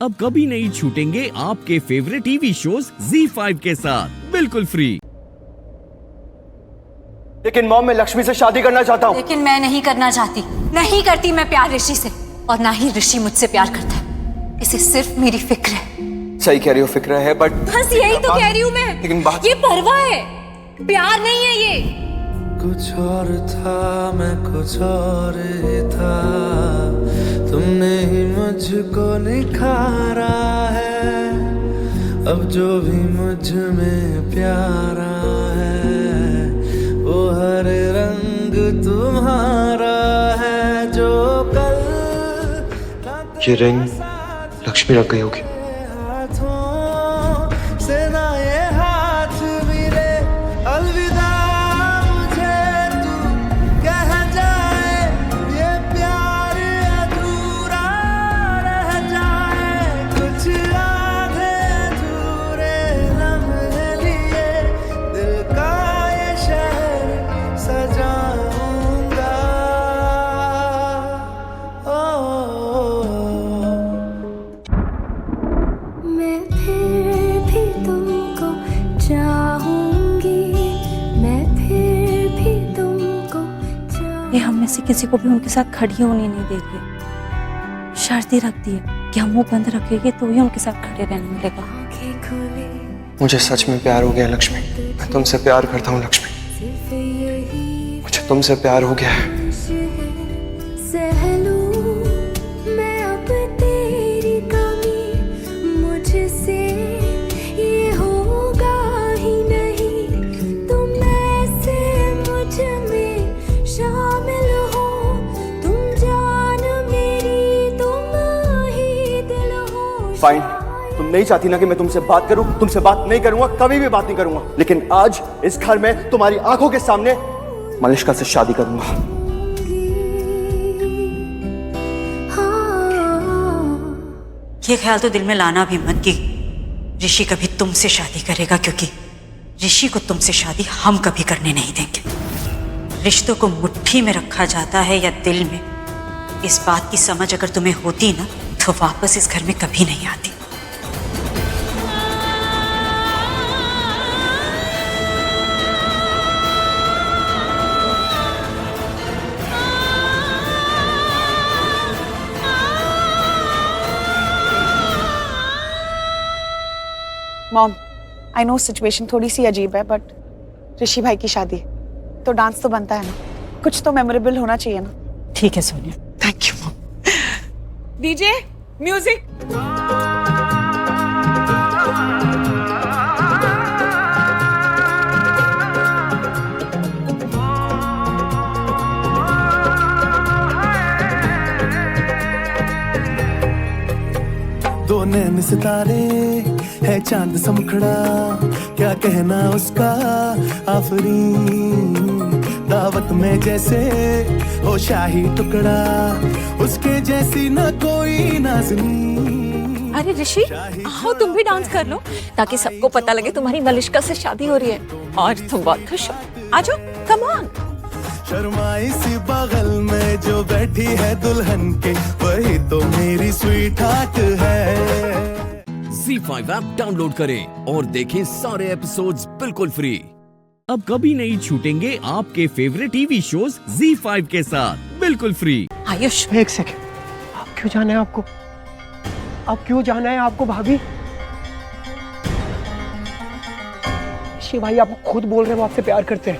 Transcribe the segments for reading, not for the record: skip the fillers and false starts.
अब कभी नहीं छूटेंगे आपके फेवरेट टीवी शोज ZEE5 के साथ बिल्कुल फ्री। लेकिन मॉम, मैं लक्ष्मी से शादी करना चाहता हूँ। लेकिन मैं नहीं करना चाहती, नहीं करती मैं प्यार ऋषि से, और ना ही ऋषि मुझसे प्यार करता है। इसे सिर्फ मेरी फिक्र है। सही कह रही हो, फिक्र है, बट बस यही तो कह रही हूँ मैं। लेकिन बात ये परवाह है, प्यार नहीं है ये। कुछ और था, मैं कुछ और ही था, तुमने ही मुझको निखारा है। अब जो भी मुझ में प्यारा है, वो हर रंग तुम्हारा है। जो कल ये रिंग लक्ष्मी रख गई होगी। हाथों से ना ये हाथ मिले, अलविदा मुझे तू कह जाए, ये प्यार अधूरा रह जाए। कुछ आधे अधूरे लम्हे लिए दिल का ये शहर सजाऊंगा। मैं फिर भी तुमको चाहूंगी, मैं फिर भी तुमको ये हम में से किसी को भी उनके साथ खड़ी होने नहीं देगी। शर्त ही रख दी है कि हम मुंह बंद रखेंगे तो ही उनके साथ खड़े रहने मिलेगा। आंखें खोले मुझे सच में प्यार हो गया लक्ष्मी। मैं तुमसे प्यार करता हूँ लक्ष्मी। सिर्फ यही मुझे तुमसे प्यार हो गया है। सह लूं मैं अब तेरी कमी, मुझसे ये होगा ही नहीं। तुम ऐसे मुझ में शामिल हो, तुम जान मेरी, तुम ही दिल हो। फाइन, तुम नहीं चाहती ना कि मैं तुमसे बात करूं, तुमसे बात नहीं करूंगा, कभी भी बात नहीं करूंगा। लेकिन आज इस घर में तुम्हारी आंखों के सामने मलिष्का से शादी करूंगा। ये ख्याल तो दिल में लाना भी मत कि ऋषि कभी तुमसे शादी करेगा, क्योंकि ऋषि को तुमसे शादी हम कभी करने नहीं देंगे। रिश्तों को मुट्ठी में रखा जाता है या दिल में, इस बात की समझ अगर तुम्हें होती ना तो वापस इस घर में कभी नहीं आती। मॉम, आई नो सिचुएशन थोड़ी सी अजीब है, बट ऋषि भाई की शादी है तो डांस तो बनता है ना, कुछ तो मेमोरेबल होना चाहिए ना। ठीक है Sonia. Thank you mom. DJ music. दो नैन सितारे है चांद सा मुखड़ा, क्या कहना उसका आफरीन। दावत में जैसे हो शाही टुकड़ा, उसके जैसी न कोई नाज़नीन। अरे ऋषि, आओ तुम भी डांस कर लो ताकि सबको पता लगे तुम्हारी मलिष्का से शादी हो रही है और तुम बहुत खुश हो। आ जाओ, कम ऑन। शर्माई सी बगल में जो बैठी है दुल्हन के, वही तो मेरी स्वीट हार्ट है। ZEE5 ऐप डाउनलोड करें और देखें सारे एपिसोड्स बिल्कुल फ्री। अब कभी नहीं छूटेंगे आपके फेवरेट टीवी शोज ZEE5 के साथ बिल्कुल फ्री। आयुष, एक सेकंड, आप क्यों जाना है आपको? आप क्यों जाना है आपको भाभी? शिव भाई आपको खुद बोल रहे हैं वो आपसे प्यार करते हैं।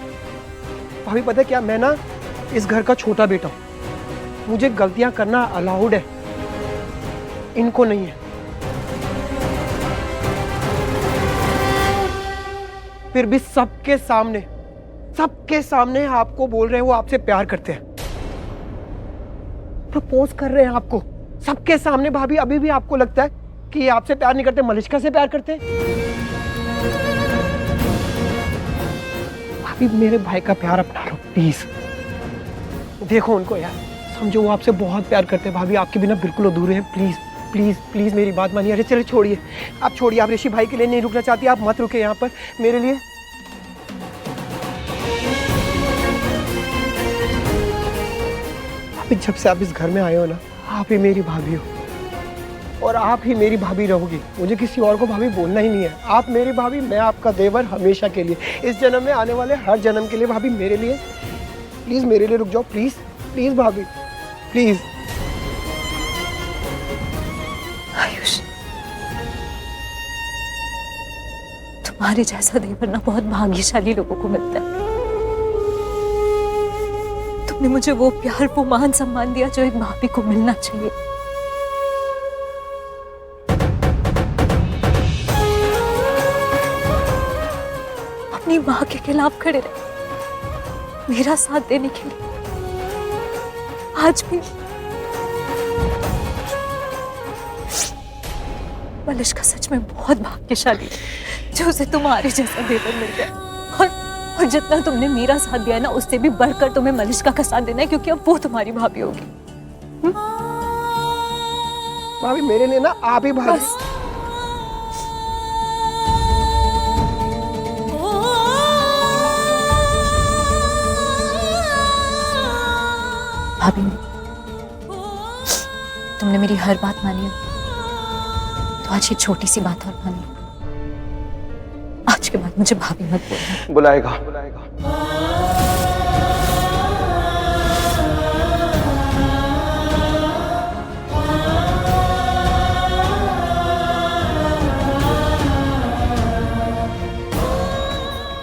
भाभी पता है क्या, मैं ना इस घर का छोटा बेटा हूं, मुझे गलतियां करना अलाउड है, इनको नहीं है। फिर भी सबके सामने आपको बोल रहे हैं वो आपसे प्यार करते हैं, प्रपोज कर रहे हैं आपको सबके सामने। भाभी अभी भी आपको लगता है कि ये आपसे प्यार नहीं करते, मलिष्का से प्यार करते हैं? भाभी मेरे भाई का प्यार अपना लो प्लीज, देखो उनको यार, समझो वो आपसे बहुत प्यार करते हैं। भाभी आपके बिना बिल्कुल अधूरे हैं, प्लीज प्लीज प्लीज मेरी बात मानिए। अरे चलिए छोड़िए, आप छोड़िए, आप ऋषि भाई के लिए नहीं रुकना चाहती, आप मत रुके यहाँ पर मेरे लिए। अभी जब से आप इस घर में आए हो ना, आप ही मेरी भाभी हो। और आप ही मेरी भाभी रहोगी। मुझे किसी और को भाभी बोलना ही नहीं है। आप मेरी भाभी, मैं आपका देवर हमेशा के लिए, इस जन्म में, आने वाले हर जन्म के लिए। भाभी मेरे लिए, प्लीज मेरे लिए रुक जाओ, प्लीज प्लीज भाभी, प्लीज। आयुष, तुम्हारे जैसा देवर ना बहुत भाग्यशाली लोगों को मिलता है। तुमने मुझे वो प्यार, वो मान सम्मान दिया जो एक भाभी को मिलना चाहिए। अपनी माँ के खिलाफ खड़े रहे, मेरा साथ देने के लिए। आज भी मलिश्का सच में बहुत भाग्यशाली है जो उसे तुम्हारे जैसा देवर मिल गया। और जितना तुमने मेरा साथ दिया है ना, उससे भी बढ़कर तुम्हें मलिश्का का साथ देना है, क्योंकि अब वो तुम्हारी भाभी होगी। भाभी मेरे लिए ना आप ही भाभी। बस भाभी, तुमने मेरी हर बात मानी है, तो आज ये छोटी सी बात और मानी। आज के बाद मुझे भाभी मत बोलना। बुलाएगा।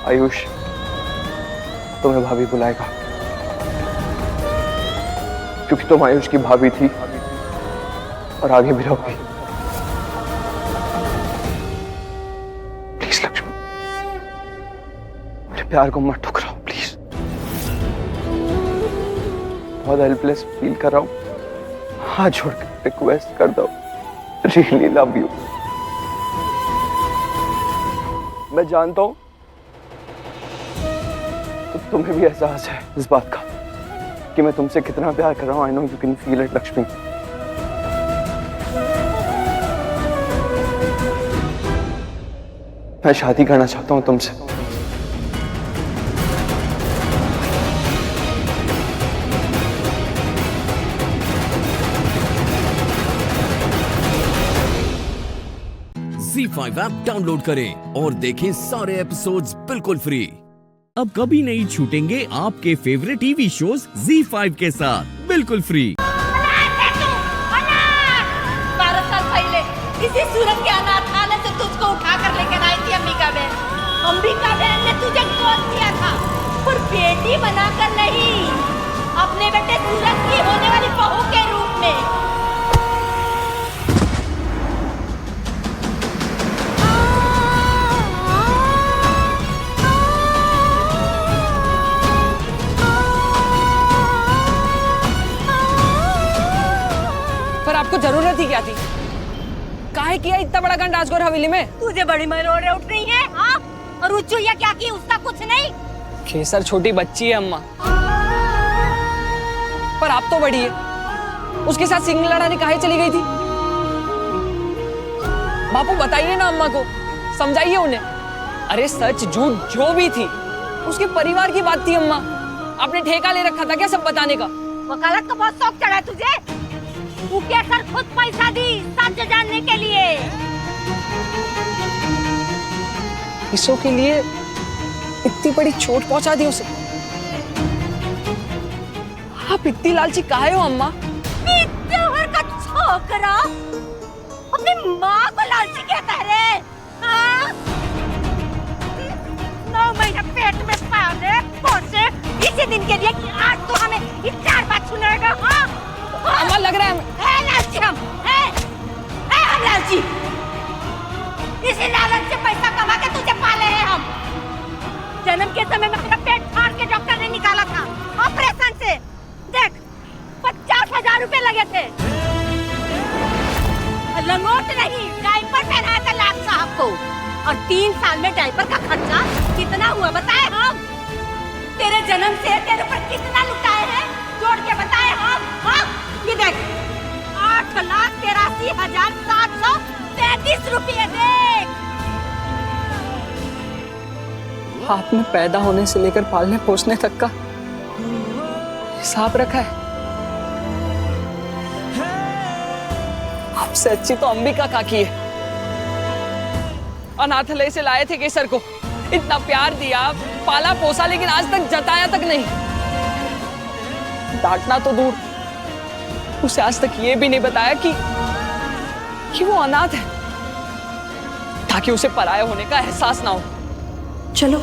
आयुष, तुम्हें भाभी बुलाएगा, क्योंकि तुम आयुष की भाभी थी और आगे भी रहोगी। प्लीज लक्ष्मी, मेरे प्यार को मत ठुकराओ प्लीज। बहुत हेल्पलेस फील कर रहा हूं, हाथ जोड़कर रिक्वेस्ट कर दो, रियली लव यू। मैं जानता हूं तो तुम्हें भी एहसास है इस बात का कि मैं तुमसे कितना प्यार कर रहा हूं। I know you can feel it Lakshmi. मैं शादी करना चाहता हूं तुमसे। ZEE5 ऐप डाउनलोड करें और देखें सारे एपिसोड्स बिल्कुल फ्री। अब कभी नहीं छूटेंगे आपके फेवरेट टीवी शोज ZEE5 के साथ बिल्कुल फ्री। 12 साल पहले इसी सूरत के अनाथालय से तुझको उठा कर लेकर आई थी अंबिका बहन। अंबिका बहन ने तुझे गोद दिया था, पर बेटी बनाकर नहीं, अपने बेटे सूरज की होने वाली बहू के रूप में। पर आपको जरूरत ही क्या थी? काहे किया इतना बड़ा कांड राजगौर हवेली में? तुझे बड़ी मरोड़े उठ रही है, हाँ? और उस चुईया क्या की, उसका कुछ नहीं। खेसर छोटी बच्ची है अम्मा, पर आप तो बड़ी है। उसके साथ सिंह लड़ाने काहे चली गई थी? बापू बताइए ना अम्मा को, समझाइए उन्हें। अरे सच झूठ जो भी थी, उसके परिवार की बात थी अम्मा। आपने ठेका ले रखा था क्या सब बताने का? वकालत का बहुत शौक चढ़ा तुझे। तू कैसर खुद पैसा दी सच जानने के लिए। पैसों के लिए इतनी बड़ी चोट पहुंचा दी उसे। आप इतनी लालची काहे हो अम्मा? त्योहार का छोकरा अपनी माँ को लालची कहता है। 9 महीने पेट में पाले पोसे इसी दिन के लिए कि आज तो हमें इस 4 बात सुनाएगा। हाँ अम्मा लग रहा है लालची हम लालची। इसी लालच से पैसा कमा के तुझे पाले हैं हम। जन्म के समय में तेरा पेट फाड़ के डॉक्टर ने निकाला था ऑपरेशन से। देख 50,000 रुपए लगे थे। लंगोट नहीं, डायपर पहनाया था लाट साहब को। और 3 साल में डायपर का खर्चा कितना हुआ बताए हम? तेरे जन्म से तेरे पर कितना लुटाए हैं जोड़ के बताए हम? हाँ ये देख 8,83,733 रुपये देख। आपने पैदा होने से लेकर पालने पोसने तक का हिसाब रखा है। आप उससे अच्छी तो अंबिका काकी है। अनाथालय से लाए थे केसर को, इतना प्यार दिया, पाला पोसा, लेकिन आज तक जताया तक नहीं। डांटना तो दूर, उसे आज तक ये भी नहीं बताया कि वो अनाथ है, ताकि उसे पराया होने का एहसास ना हो। चलो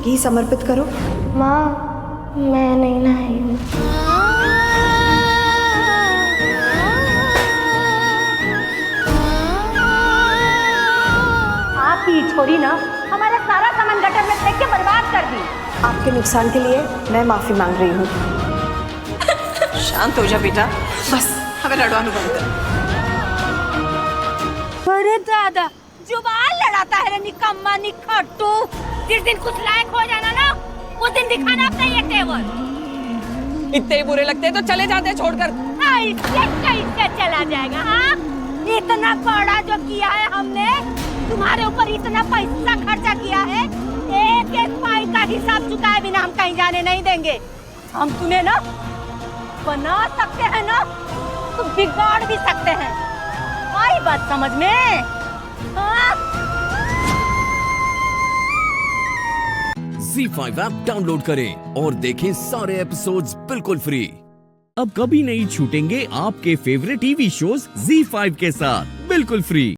घी समर्पित करो। माँ मैं नहीं नहाई हूँ। आपकी छोरी ना हमारा सारा सामान गटर में फेंक के बर्बाद कर दी। आपके नुकसान के लिए मैं माफी मांग रही हूँ। शांत हो जा बेटा, बस हमें लड़वाना बंद कर। अरे दादा जुबान लड़ाता है रे निकम्मा निखट्टू। जिस दिन कुछ लायक हो जाना ना उस दिन दिखाना अपना ये तेवर। इतने बुरे लगते हैं तो चले जाते हैं छोड़कर। ऐसे कैसे चला जाएगा? हाँ इतना बड़ा जो किया है हमने, तुम्हारे ऊपर इतना पैसा खर्चा किया है, एक एक पाई का हिसाब चुकाए बिना हम कहीं जाने नहीं देंगे। हम तुम्हें ना बना सकते हैं ना तो बिगाड़ भी सकते हैं। आई बात समझ में? हाँ? ZEE5 ऐप डाउनलोड करें और देखें सारे एपिसोड्स बिल्कुल फ्री। अब कभी नहीं छूटेंगे आपके फेवरेट टीवी शोज ZEE5 के साथ बिल्कुल फ्री।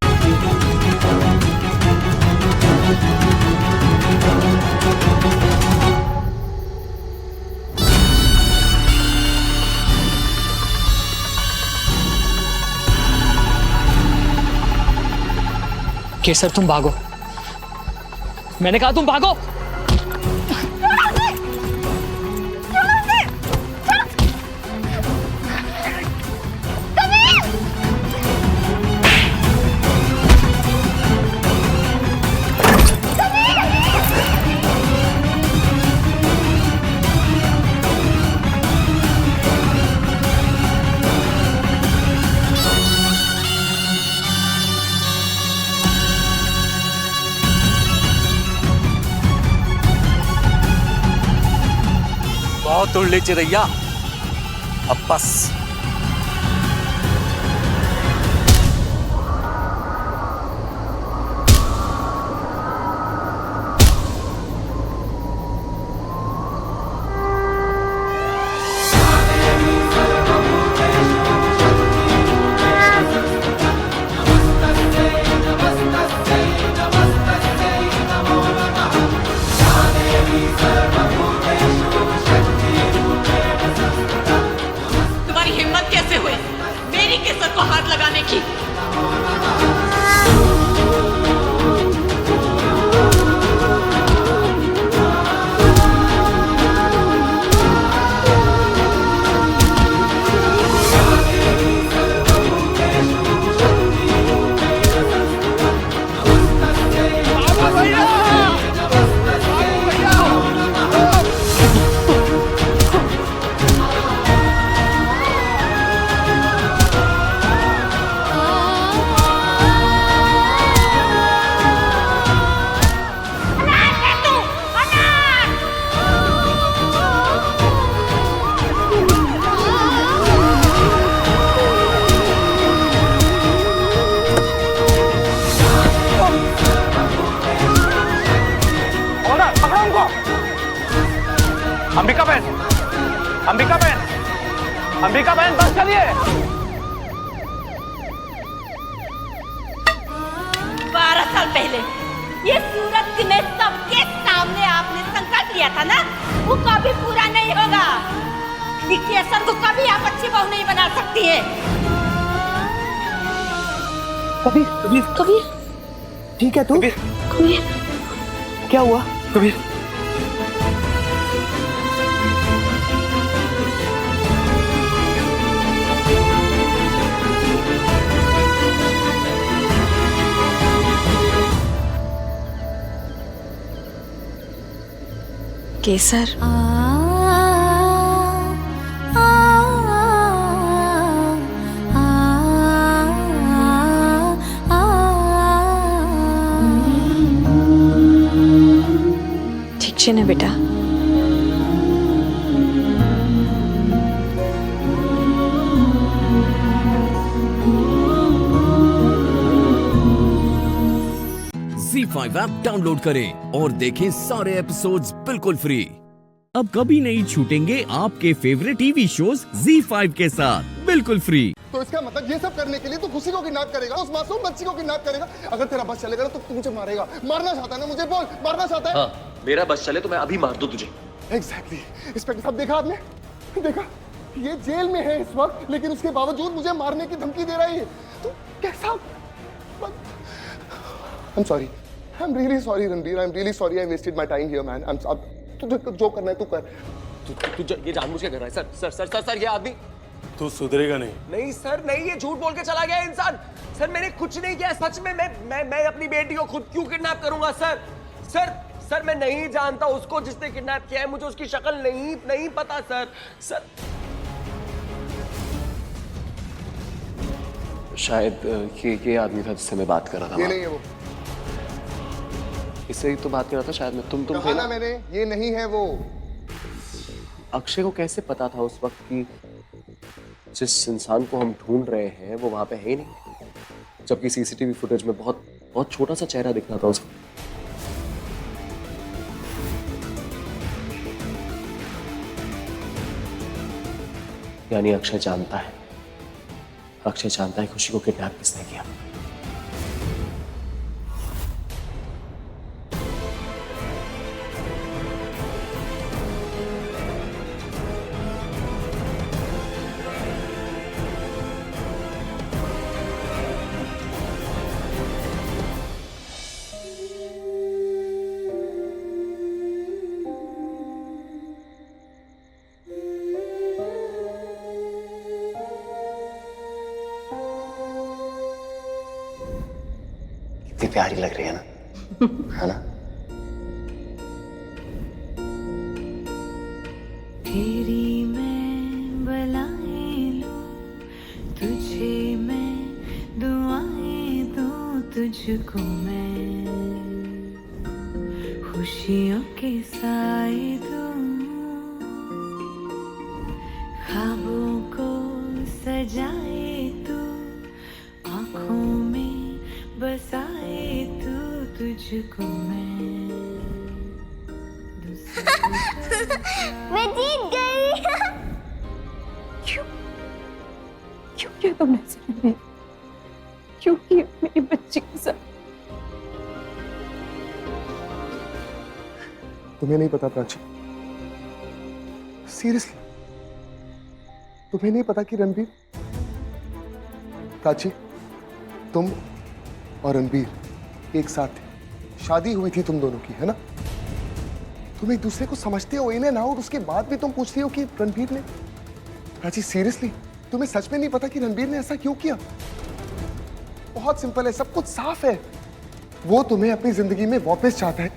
केसर तुम भागो, मैंने कहा तुम भागो। बहुत उड़ ले चिरैया, अब बस। लगाने की। अंबिका बहन, अंबिका बहन, अंबिका बहन बस करिए। 12 साल पहले ये सूरत में सबके सामने आपने संकल्प लिया था ना, वो कभी पूरा नहीं होगा। केसर को कभी आप अच्छी बहू नहीं बना सकती है। कबीर, कबीर, कबीर, ठीक है तू? कबीर, क्या हुआ? कबीर, केसर, ठीक છે ને બેટા? ZEE5 ऐप डाउनलोड करें और देखें सारे एपिसोड्स बिल्कुल फ्री। अब कभी नहीं छूटेंगे आपके फेवरेट टीवी शोज ZEE5 के साथ बिल्कुल फ्री। तो इसका मतलब ये सब करने के लिए तू खुशी को किडनैप करेगा, उस मासूम बच्ची को किडनैप करेगा। अगर तेरा बस चलेगा ना तो तू मुझे मारेगा। मारना चाहता है ना मुझे? बोल, मारना चाहता है? हाँ, मेरा बस चले तो मैं अभी मार दूं तुझे। एग्जैक्टली। इंस्पेक्टर साहब, देखा आपने? देखा, ये जेल में है इस वक्त, लेकिन उसके बावजूद मुझे मारने की धमकी दे रहा है। तो कैसा? I'm sorry. I'm really sorry, Ranbir. I'm really sorry I wasted my time here, man. तुझे जो करना है तू कर। तू ये जानबूझ के कर रहा है। Sir sir sir sir sir ये आदमी तू सुधरेगा नहीं। नहीं सर नहीं, ये झूठ बोल के चला गया इंसान। सर मैंने कुछ नहीं किया सच में। मैं अपनी बेटी को खुद क्यों किडनैप करूंगा सर? सर सर मैं नहीं जानता उसको जिसने किडनैप किया है। मुझे उसकी शक्ल नहीं पता सर। सर शायद ये आदमी था जिससे मैं बात कर रहा था। ये नहीं है वो। इससे ही तो बात कर रहा था शायद मैं। तुम कहा ना मैंने, ये नहीं है वो। अक्षय को कैसे पता था उस वक्त कि जिस इंसान को हम ढूंढ रहे हैं वो वहां पे है ही नहीं, जबकि सीसीटीवी फुटेज में बहुत छोटा सा चेहरा दिख रहा था उसका। यानी अक्षय जानता है खुशी को किडनैप किसने किया। कितनी प्यारी लग रही है ना, है ना? तेरी मैं बलाएं लूं, तुझे मैं दुआएं दूं, तुझको मैं खुशियों के साए दूं, ख्वाबों को सजाए तू, आँखों में बसाए तू, तुझको मैं मैं जीत गई। क्यों किया तुमने ऐसा? क्यों किया मेरी बच्ची के साथ? तुम्हें नहीं पता प्राची, सीरियसली तुम्हें नहीं पता कि रणबीर, प्राची तुम और रणबीर एक साथ थे, शादी हुई थी तुम दोनों की, है ना? तुम एक दूसरे को समझते हो इन एंड आउट, उसके बाद भी तुम पूछती हो कि रणबीर ने। प्राची सीरियसली तुम्हें सच में नहीं पता कि रणबीर ने ऐसा क्यों किया? बहुत सिंपल है, सब कुछ साफ है। वो तुम्हें अपनी जिंदगी में वापस चाहता है,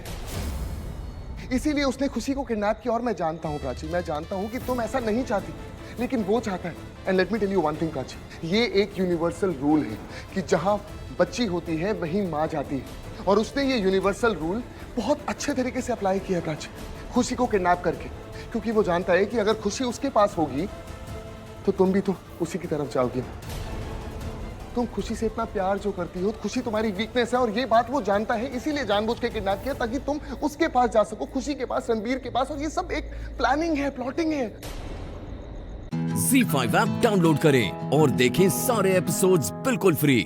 इसीलिए उसने खुशी को किडनैप किया। और मैं जानता हूं प्राची, मैं जानता हूं कि तुम ऐसा नहीं चाहती, लेकिन वो चाहता है। And let me tell you one thing Prachi, ये एक यूनिवर्सल रूल है कि जहां बच्ची होती है वहीं माँ जाती है, और उसने ये यूनिवर्सल रूल बहुत अच्छे तरीके से अप्लाई किया है प्राची, खुशी को किडनैप करके, क्योंकि वो जानता है कि अगर खुशी उसके पास होगी तो तुम भी तो उसी की तरफ जाओगी। तुम खुशी से इतना प्यार जो करती हो, खुशी तुम्हारी वीकनेस है, और ये बात वो जानता है, इसीलिए जानबूझ के किडनैप किया ताकि तुम उसके पास जा सको, खुशी के पास, रणबीर के पास। और ये सब एक प्लानिंग है, प्लॉटिंग है। ZEE5 ऐप डाउनलोड करें और देखें सारे एपिसोड्स बिल्कुल फ्री।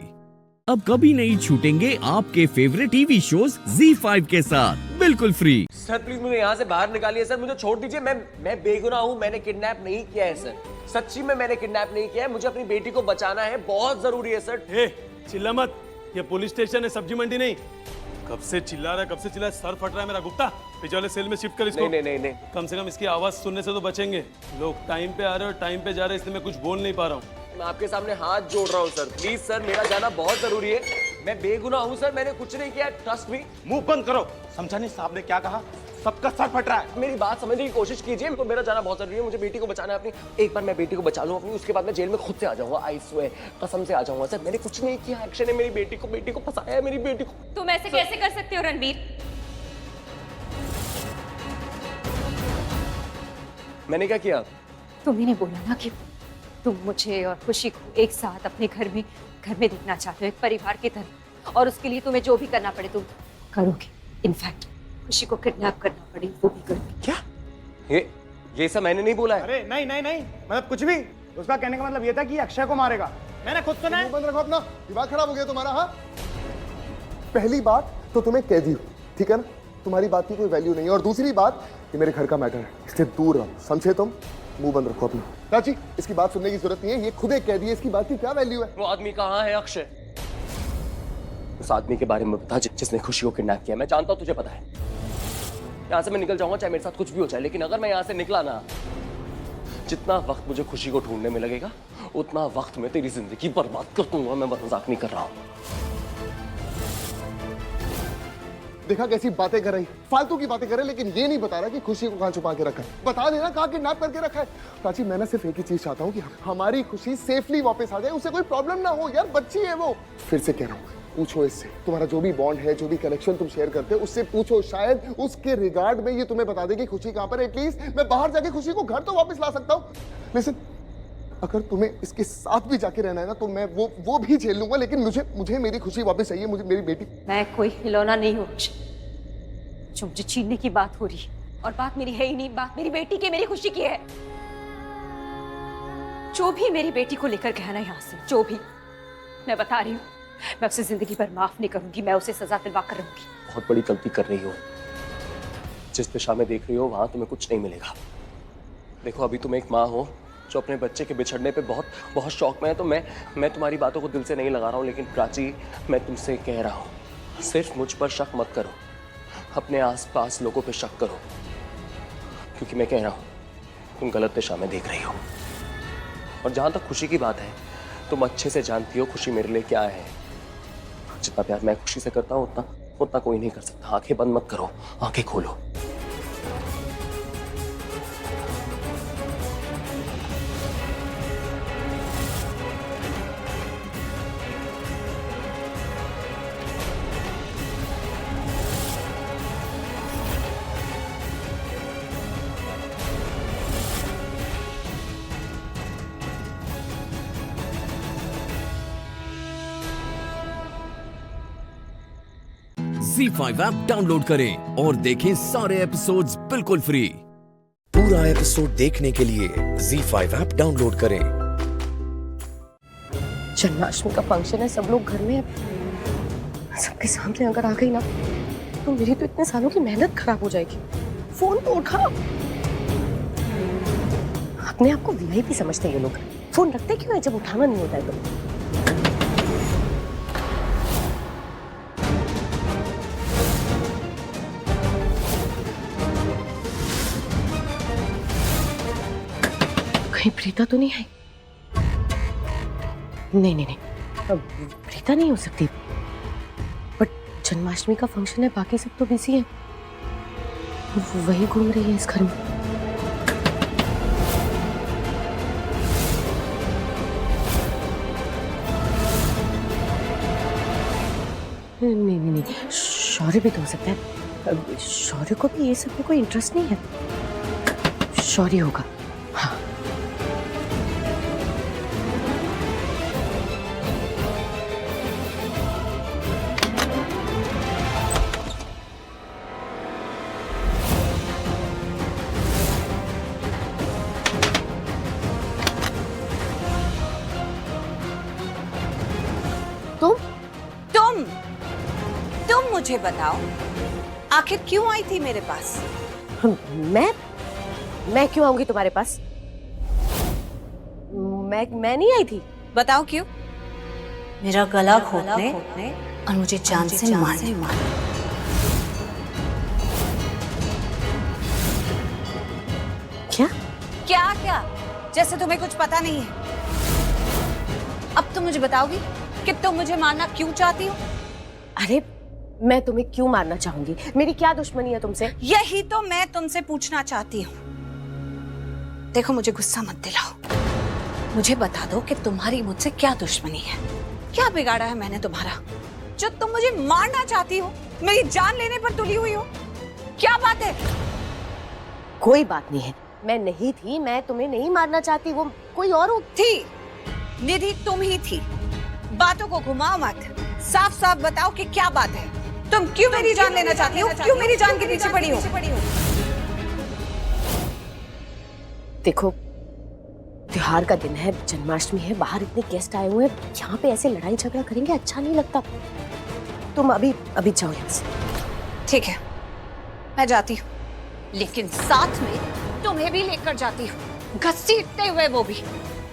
अब कभी नहीं छूटेंगे आपके फेवरेट टीवी शोज ZEE5 के साथ बिल्कुल फ्री। सर प्लीज मुझे यहाँ से बाहर निकालिए सर, मुझे छोड़ दीजिए। मैं बेगुनाह हूँ, मैंने किडनैप नहीं किया है सर, सच्ची में मैंने किडनैप नहीं किया है। मुझे अपनी बेटी को बचाना है, बहुत जरूरी है सर। चिल्ला मत, ये पुलिस स्टेशन है, सब्जी मंडी नहीं। कब से चिल्ला रहा है, सर फट रहा है मेरा। गुप्ता पीछे वाले सेल में शिफ्ट कर इसको। नहीं। कम से कम इसकी आवाज सुनने से तो बचेंगे। लोग टाइम पे आ रहे हो, टाइम पे जा रहे हैं, इसलिए मैं कुछ बोल नहीं पा रहा हूँ। मैं आपके सामने हाथ जोड़ रहा हूँ सर, प्लीज सर, मेरा जाना बहुत जरूरी है। मैं बेगुनाह हूँ सर, मैंने कुछ नहीं किया, ट्रस्ट मी। मुंह बंद करो, समझा नहीं साहब ने क्या कहा? सबका सर फट रहा है। मेरी बात समझने की कोशिश कीजिए, मेरा जाना बहुत जरूरी है, मुझे बेटी को बचाना है अपनी। एक बार मैं बेटी को बचा लूं अपनी, उसके बाद मैं जेल में खुद से आ जाऊंगा, आई स्वेयर, कसम से आ जाऊंगा सर। मैंने कुछ नहीं किया, अक्षय ने मेरी बेटी को फंसाया है, मेरी बेटी को। तुम ऐसे कैसे कर सकते हो रणबीर? मैंने क्या किया? तुम्ही ने बोला ना कि तुम मुझे और खुशी को एक साथ अपने घर में देखना चाहते हो, एक परिवार की तरह, और उसके लिए तुम्हें जो भी करना पड़े तुम करूंगी। इनफैक्ट खुशी को किडनैप करना पड़े वो भी करूंगी। क्या? ये सब मैंने नहीं बोला है। अरे नहीं नहीं नहीं, मतलब कुछ भी। उसका कहने का मतलब ये था कि अक्षय को मारेगा। मैंने खुद सुना है। बंद रखो अपना, दिमाग खराब हो गया तुम्हारा। हाँ, पहली बात तो तुम्हें कैदी हो, ठीक है ना? तुम्हारी बात की कोई वैल्यू नहीं है। और दूसरी बात, ये मेरे घर का मैटर है, इससे दूर रहो, समझे तुम? मुंह बंद रखो अपना। चाची, इसकी बात सुनने की जरूरत नहीं है, ये खुद एक कैदी है, इसकी बात की क्या वैल्यू है? वो आदमी कहाँ है अक्षय? उस आदमी के बारे में बता जिसने खुशी को किडनैप किया। मैं जानता हूँ तुझे पता है। यहाँ से मैं निकल जाऊंगा चाहे मेरे साथ कुछ भी हो जाए, लेकिन अगर मैं यहाँ से निकला ना, जितना वक्त मुझे खुशी को ढूंढने में लगेगा उतना वक्त मैं तेरी जिंदगी बर्बाद कर दूंगा। मैं मजाक नहीं कर रहा हूँ। देखा कैसी बातें कर रही, फालतू की बातें कर रहे, लेकिन ये नहीं बता रहा कि खुशी को कहाँ छुपा के रखा है। बता देना कहाँ किडनैप करके रखा है। चाची, मैं ना सिर्फ एक ही चीज चाहता हूँ कि हमारी खुशी सेफली वापस आ जाए, उसे कोई प्रॉब्लम ना हो। यार बच्ची है वो। फिर से कह रहा हूँ, पूछो इससे, तुम्हारा जो भी बॉन्ड है, जो भी कनेक्शन तुम शेयर करते हो, उससे पूछो, शायद उसके रिगार्ड में ये तुम्हें बता देगी खुशी कहाँ पर। एटलीस्ट मैं बाहर जाके खुशी को घर तो वापस ला सकता हूँ। लिसन, अगर तुम्हें इसके साथ भी जाके रहना है ना, तो मैं वो भी झेल लूंगा, लेकिन मुझे मेरी खुशी वापस चाहिए। मुझे मेरी बेटी। मैं कोई खिलौना नहीं हूँ जो मुझे छीनने की बात हो रही, और बात मेरी है ही नहीं, बात मेरी बेटी की, मेरी खुशी की है। जो भी मेरी बेटी को लेकर कहना यहाँ से, जो भी, मैं बता रही हूँ, मैं उसे जिंदगी भर माफ नहीं करूंगी। मैं उसे सजा दिलवा कर रहूंगी। बहुत बड़ी गलती कर रही हो। जिस दिशा में देख रही हो वहां तुम्हें कुछ नहीं मिलेगा। देखो, अभी तुम एक माँ हो जो अपने बच्चे के बिछड़ने पे बहुत बहुत शौक में है, तो मैं तुम्हारी बातों को दिल से नहीं लगा रहा हूँ, लेकिन प्राची, मैं तुमसे कह रहा हूँ, सिर्फ मुझ पर शक मत करो, अपने आसपास लोगों पे शक करो, क्योंकि मैं कह रहा हूँ तुम गलत दिशा में देख रही हो। और जहां तक खुशी की बात है, तुम अच्छे से जानती हो खुशी मेरे लिए क्या है। जितना प्यार मैं खुशी से करता हूँ उतना कोई नहीं कर सकता। आंखें बंद मत करो, आंखें खोलो। ZEE5 ऐप डाउनलोड करें और देखें सारे एपिसोड्स बिल्कुल फ्री। पूरा एपिसोड देखने के लिए ZEE5 ऐप डाउनलोड करें। जन्माष्टमी का फंक्शन है, सब लोग घर में हैं। सबके सामने अगर आ गई ना, तो मेरी तो इतने सालों की मेहनत खराब हो जाएगी। फोन तो उठा। अपने आप को VIP समझते हैं ये लोग। फोन रखते क्यों है जब उठाना नहीं होता है तो? कहीं प्रीता तो नहीं आई? नहीं, अब प्रीता नहीं हो सकती। बट जन्माष्टमी का फंक्शन है, बाकी सब तो बिजी हैं। वही घूम रही है इस घर में। नहीं, शौर्य भी तो हो सकता है। शौर्य को भी ये सब में कोई इंटरेस्ट नहीं है। शौर्य होगा। हाँ, तुम मुझे बताओ, आखिर क्यों आई थी मेरे पास? मैं क्यों आऊंगी तुम्हारे पास? मैं नहीं आई थी। बताओ क्यों? मेरा गला घोटने और मुझे जान से मारने। क्या? जैसे तुम्हें कुछ पता नहीं है। अब तुम मुझे बताओगी कि तुम मुझे मारना क्यों चाहती हो? अरे, मैं तुम्हें क्यों मारना चाहूंगी? मेरी क्या दुश्मनी है तुमसे? यही तो मैं तुमसे पूछना चाहती हूँ। देखो, मुझे गुस्सा मत दिलाओ। मुझे बता दो कि तुम्हारी मुझसे क्या दुश्मनी है? क्या बिगाड़ा है मैंने तुम्हारा जो तुम मुझे मारना चाहती हो, मेरी जान लेने पर तुली हुई हो? क्या बात है? कोई बात नहीं है। मैं नहीं थी, मैं तुम्हें नहीं मारना चाहती। वो कोई और थी। निधि तुम ही थी। बातों को घुमाओ मत, साफ साफ बताओ कि क्या बात है। तुम क्यों मेरी जान लेना चाहती हो? क्यों मेरी जान के पीछे पड़ी हो? देखो, त्योहार का दिन है, जन्माष्टमी है, बाहर इतने गेस्ट आए हुए हैं, यहाँ पे ऐसे लड़ाई झगड़ा करेंगे अच्छा नहीं लगता। तुम अभी जाओ यहाँ से। ठीक है, मैं जाती हूँ, लेकिन साथ में तुम्हें भी लेकर जाती हूँ, घसीटते हुए वो भी,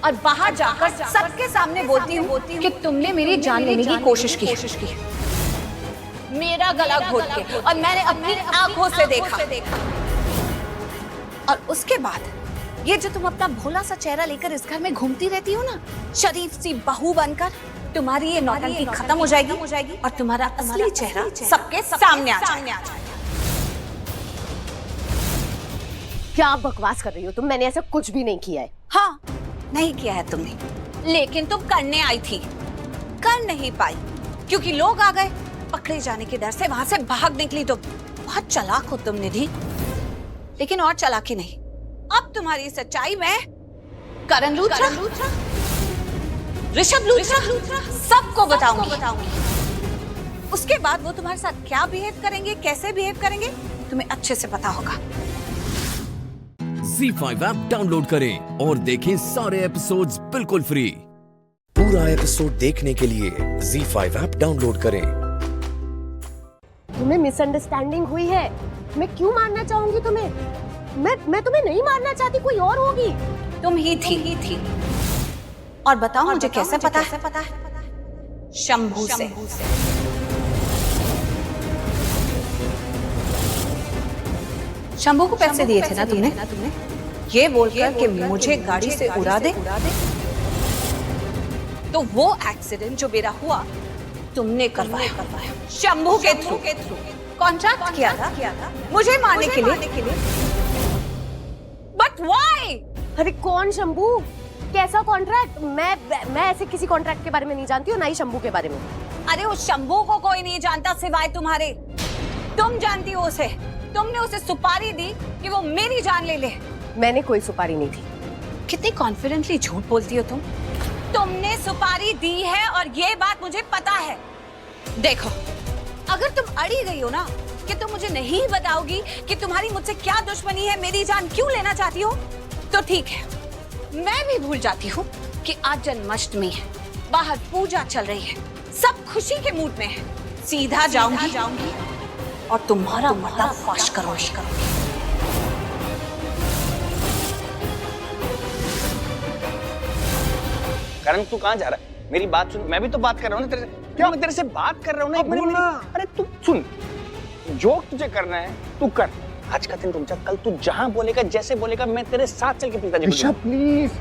और बाहर जाकर सबके सामने बोलती हूँ कि तुमने मेरी जान लेने की कोशिश की, मेरा गला घोट के, और मैंने अपनी आंखों से देखा। और उसके बाद ये जो तुम अपना भोला सा चेहरा लेकर इस घर में घूमती रहती हो ना, शरीफ सी बहू बनकर, तुम्हारी ये नौटंकी खत्म हो जाएगी और तुम्हारा असली चेहरा सबके सामने आ जाएगा। क्या आप बकवास कर रही हो तुम? मैंने ऐसा कुछ भी नहीं किया है। हाँ, नहीं किया है तुमने, लेकिन तुम करने आई थी, कर नहीं पाई क्योंकि लोग आ गए। पकड़े जाने के डर से वहां से भाग निकली। तो बहुत चालाक हो तुम निधि, लेकिन और चालाकी नहीं। अब तुम्हारी सच्चाई में करण लूथरा, ऋषभ लूथरा सबको बताऊंगी। उसके बाद वो तुम्हारे साथ क्या बिहेव करेंगे, कैसे बिहेव करेंगे, तुम्हें अच्छे से पता होगा। ZEE5 ऐप डाउनलोड करें और देखें सारे एपिसोड्स बिल्कुल फ्री। पूरा एपिसोड देखने के लिए ZEE5 ऐप डाउनलोड करें। तुम्हें मिसअंडरस्टैंडिंग हुई है। मैं क्यों मारना चाहूंगी तुम्हें? मैं तुम्हें नहीं मारना चाहती, कोई और होगी। तुम ही थी। और बताओ मुझे कैसे पता है? शंभू से। शंभू को पैसे दिए थे ना तुमने? ये बोलकर कि मुझे गाड़ी से उड़ा दे। तो वो एक्सीडेंट जो मेरा हुआ तुमने करवाया शंभू के थ्रू। कॉन्ट्रैक्ट किया था मुझे मारने के लिए। But why? अरे कौन शंभू? कैसा कॉन्ट्रैक्ट? मैं ऐसे किसी कॉन्ट्रैक्ट के बारे में नहीं जानती हूँ, ना ही शंभू के बारे में। अरे उस शंभू को कोई नहीं जानता सिवाय तुम्हारे। तुम जानती हो उसे। तुमने उसे सुपारी दी कि वो मेरी जान ले ले। मैंने कोई सुपारी नहीं दी। कितनी कॉन्फिडेंटली झूठ बोलती हो तुम। तुमने सुपारी दी है और ये बात मुझे पता है। देखो, अगर तुम अड़ी गई हो ना कि तुम मुझे नहीं बताओगी कि तुम्हारी मुझसे क्या दुश्मनी है, मेरी जान क्यों लेना चाहती हो, तो ठीक है, मैं भी भूल जाती हूँ कि आज जन्माष्टमी है, बाहर पूजा चल रही है, सब खुशी के मूड में है। सीधा जाऊंगी और तुम्हारा पर्दाफाश करूंगी। करण तू कहाँ जा रहा है? मेरी बात सुन, मैं भी तो बात कर रहा हूँ ना तेरे से। क्या? मैं तेरे से बात कर रहा हूँ ना। अरे तू सुन, जो तुझे करना है तू कर। आज का दिन रुक जा, कल तू जहाँ बोलेगा, जैसे बोलेगा, मैं तेरे साथ चल के पिताजी को। प्लीज,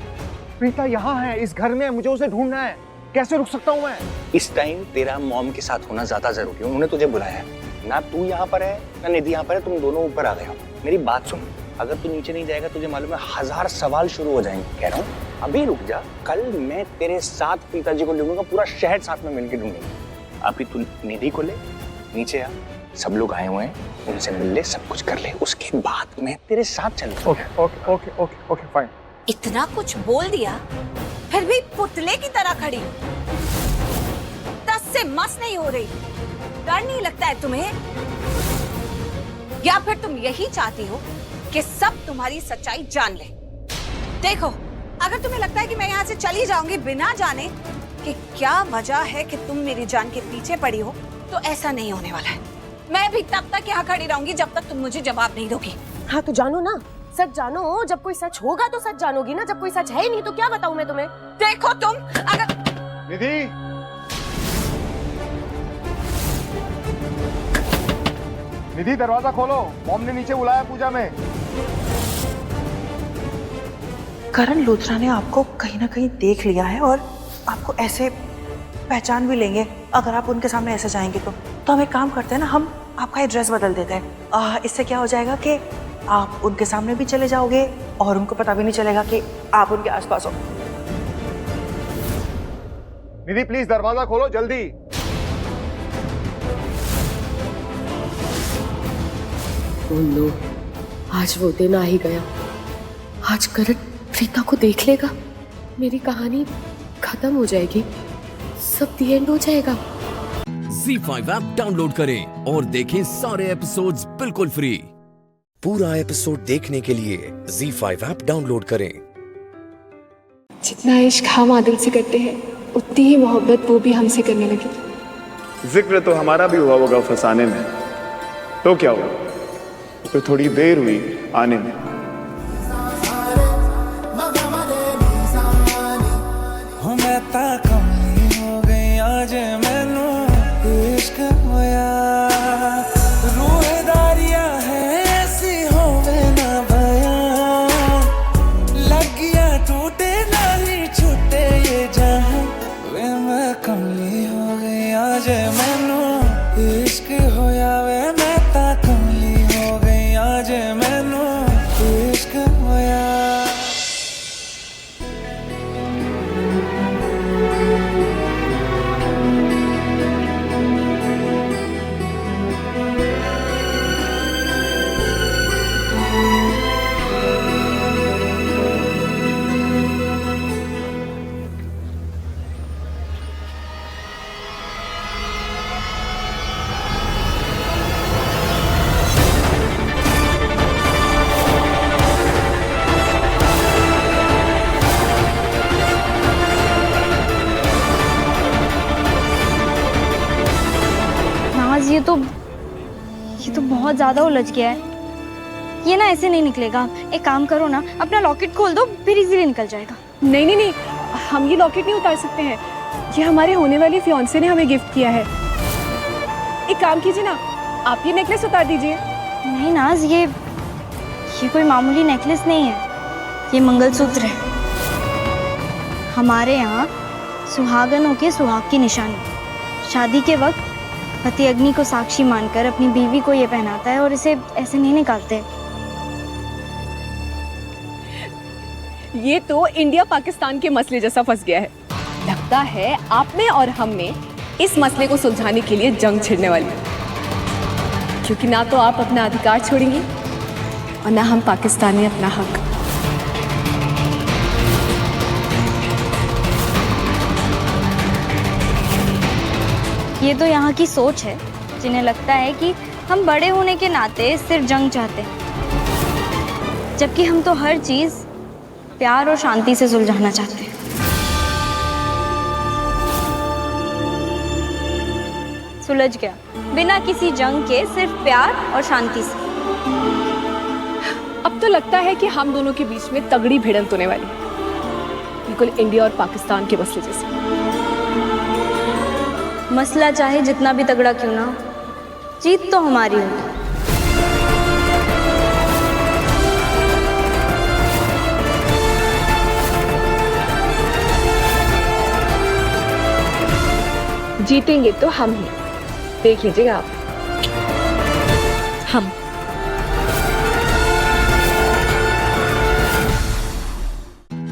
प्रीता यहाँ है, इस घर में, मुझे उसे ढूंढना है। कैसे रुक सकता हूँ मैं? इस टाइम तेरा मॉम के साथ होना ज्यादा जरूरी है। उन्होंने तुझे बुलाया है ना, तू यहाँ पर है ना निधि यहाँ पर है, तुम दोनों ऊपर आ गए हो। मेरी बात सुन, अगर तू नीचे नहीं जाएगा तुझे मालूम है 1000 सवाल शुरू हो जाएंगे। कह रहा हूँ अभी रुक जा, कल मैं तेरे साथ पिताजी को ढूंढूंगा, पूरा शहर साथ में मिलकर ढूंढेंगे। अभी तू निधि को ले, नीचे आ, सब लोग आए हुए हैं, उनसे मिल ले, सब कुछ कर ले, उसके बाद मैं तेरे साथ चलूंगा। Okay fine. इतना कुछ बोल दिया, फिर भी पुतले की तरह खड़ी, 10 से मस नहीं हो रही। डर नहीं लगता है तुम्हें? या फिर तुम यही चाहती हो कि सब तुम्हारी सच्चाई जान ले? देखो, अगर तुम्हें लगता है कि मैं यहाँ से चली जाऊंगी बिना जाने कि क्या वजह है कि तुम मेरी जान के पीछे पड़ी हो, तो ऐसा नहीं होने वाला है। मैं भी तब तक यहाँ खड़ी रहूंगी जब तक तुम मुझे जवाब नहीं दोगी। हाँ तो जानो ना, सच जानो। जब कोई सच होगा तो सच जानोगी ना, जब कोई सच है ही नहीं तो क्या बताऊं मैं तुम्हें? देखो तुम, अगर निधि दरवाजा खोलो, मॉम ने नीचे बुलाया पूजा में। करण लूथरा ने आपको कहीं ना कहीं देख लिया है और आपको ऐसे पहचान भी लेंगे अगर आप उनके सामने ऐसे जाएंगे तो हम एक काम करते हैं ना, हम आपका एड्रेस बदल देते हैं। इससे क्या हो जाएगा कि आप उनके सामने भी चले जाओगे और उनको पता भी नहीं चलेगा कि आप उनके आसपास हो। निधि प्लीज दरवाजा खोलो जल्दी। नो, आज वो दिन आ ही गया। आज करण प्रीता को देख लेगा, मेरी कहानी खत्म हो जाएगी, सब दी एंड हो जाएगा। ZEE5 ऐप डाउनलोड करें और देखें सारे एपिसोड्स बिल्कुल फ्री। पूरा एपिसोड देखने के लिए ZEE5 ऐप डाउनलोड करें। जितना इश्क हम आदिल से करते हैं उतनी ही मोहब्बत वो भी हमसे करने लगी। जिक्र तो हमारा भी हुआ होगा फसाने में, तो क्या हुआ, तो थोड़ी देर हुई आने में। मैं कमली हो गई आज मैनू इश्क होया, रूहदारियां है ऐसी होवे ना बयां, लगिया टूटे नहीं छूटे ये जहां। वे मैं कमली हो गई आज मैनू इश्क होया, वे मैं कमली हो गई आज मैनू इश्क होया। ये तो बहुत ज्यादा उलझ गया है। ये ना ऐसे नहीं निकलेगा। एक काम करो ना, अपना लॉकेट खोल दो, फिर इजीली निकल जाएगा। नहीं नहीं नहीं, हम ये लॉकेट नहीं उतार सकते हैं। ये हमारे होने वाली फियांसे ने हमें गिफ्ट किया है। एक काम कीजिए ना, आप ये नेकलेस उतार दीजिए। नहीं नाज, ये कोई मामूली नेकलेस नहीं है, ये मंगलसूत्र है। हमारे यहाँ सुहागनों के सुहाग की निशानी। शादी के वक्त पति अग्नि को साक्षी मानकर अपनी बीवी को ये पहनाता है और इसे ऐसे नहीं निकालते। ये तो इंडिया पाकिस्तान के मसले जैसा फंस गया है। लगता है आप में और हम में इस मसले को सुलझाने के लिए जंग छिड़ने वाली है, क्योंकि ना तो आप अपना अधिकार छोड़ेंगी और ना हम पाकिस्तानी अपना हक। ये तो यहाँ की सोच है, जिन्हें लगता है कि हम बड़े होने के नाते सिर्फ जंग चाहते हैं, जबकि हम तो हर चीज प्यार और शांति से सुलझाना चाहते हैं। सुलझ गया, बिना किसी जंग के सिर्फ प्यार और शांति से। अब तो लगता है कि हम दोनों के बीच में तगड़ी भिड़ंत होने वाली है, बिल्कुल इंडिया और पाकिस्तान के मसले जैसे। मसला चाहे जितना भी तगड़ा क्यों ना हो, जीत तो हमारी होगी। जीतेंगे तो हम ही, देख लीजिएगा आप। हम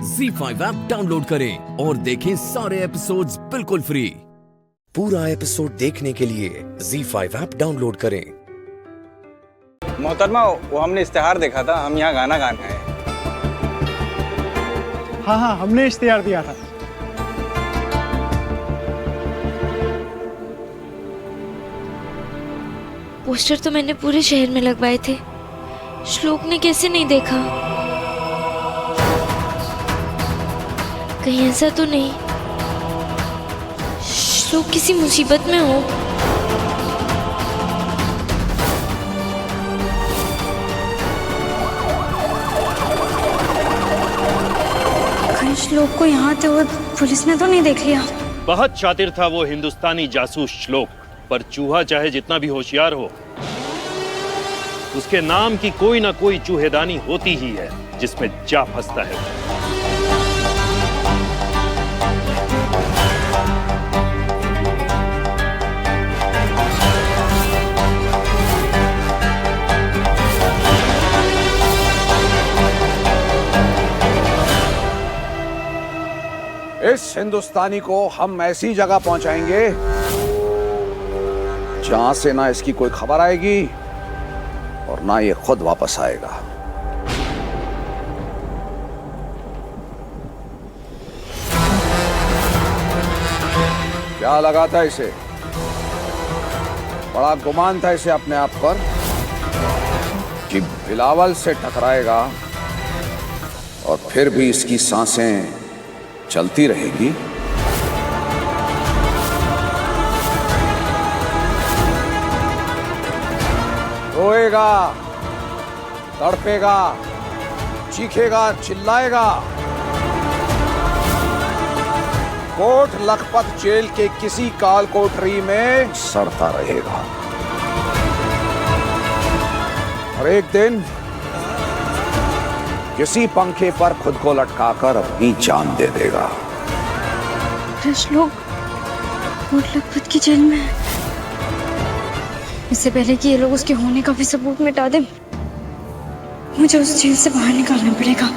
ZEE5 ऐप डाउनलोड करें और देखें सारे एपिसोड्स बिल्कुल फ्री। पूरा एपिसोड देखने के लिए ZEE5 ऐप डाउनलोड करें। मोहतरमा, वो हमने इश्तिहार देखा था, हम यहाँ गाना गाने आए। हाँ हाँ, हमने इश्तिहार दिया था। पोस्टर तो मैंने पूरे शहर में लगवाए थे, श्लोक ने कैसे नहीं देखा? कहीं ऐसा तो नहीं श्लोक किसी मुसीबत में हो? कहीं श्लोक को यहाँ आते हुए पुलिस ने तो नहीं देख लिया? बहुत शातिर था वो हिंदुस्तानी जासूस श्लोक, पर चूहा चाहे जितना भी होशियार हो, उसके नाम की कोई ना कोई चूहेदानी होती ही है जिसमें जा फंसता है। इस हिंदुस्तानी को हम ऐसी जगह पहुंचाएंगे जहां से ना इसकी कोई खबर आएगी और ना ये खुद वापस आएगा। क्या लगा था इसे? बड़ा गुमान था इसे अपने आप पर कि बिलावल से टकराएगा और फिर भी इसकी सांसें चलती रहेगी। रोएगा, तड़पेगा, चीखेगा, चिल्लाएगा, कोट लखपत जेल के किसी काल कोठरी में सड़ता रहेगा और एक दिन किसी पंखे पर खुद को लटकाकर अपनी जान दे देगा। 10 लोग कोट लखपत की जेल में हैं। इससे पहले कि ये लोग उसके होने का भी सबूत मिटा दे, मुझे उस जेल से बाहर निकालना पड़ेगा।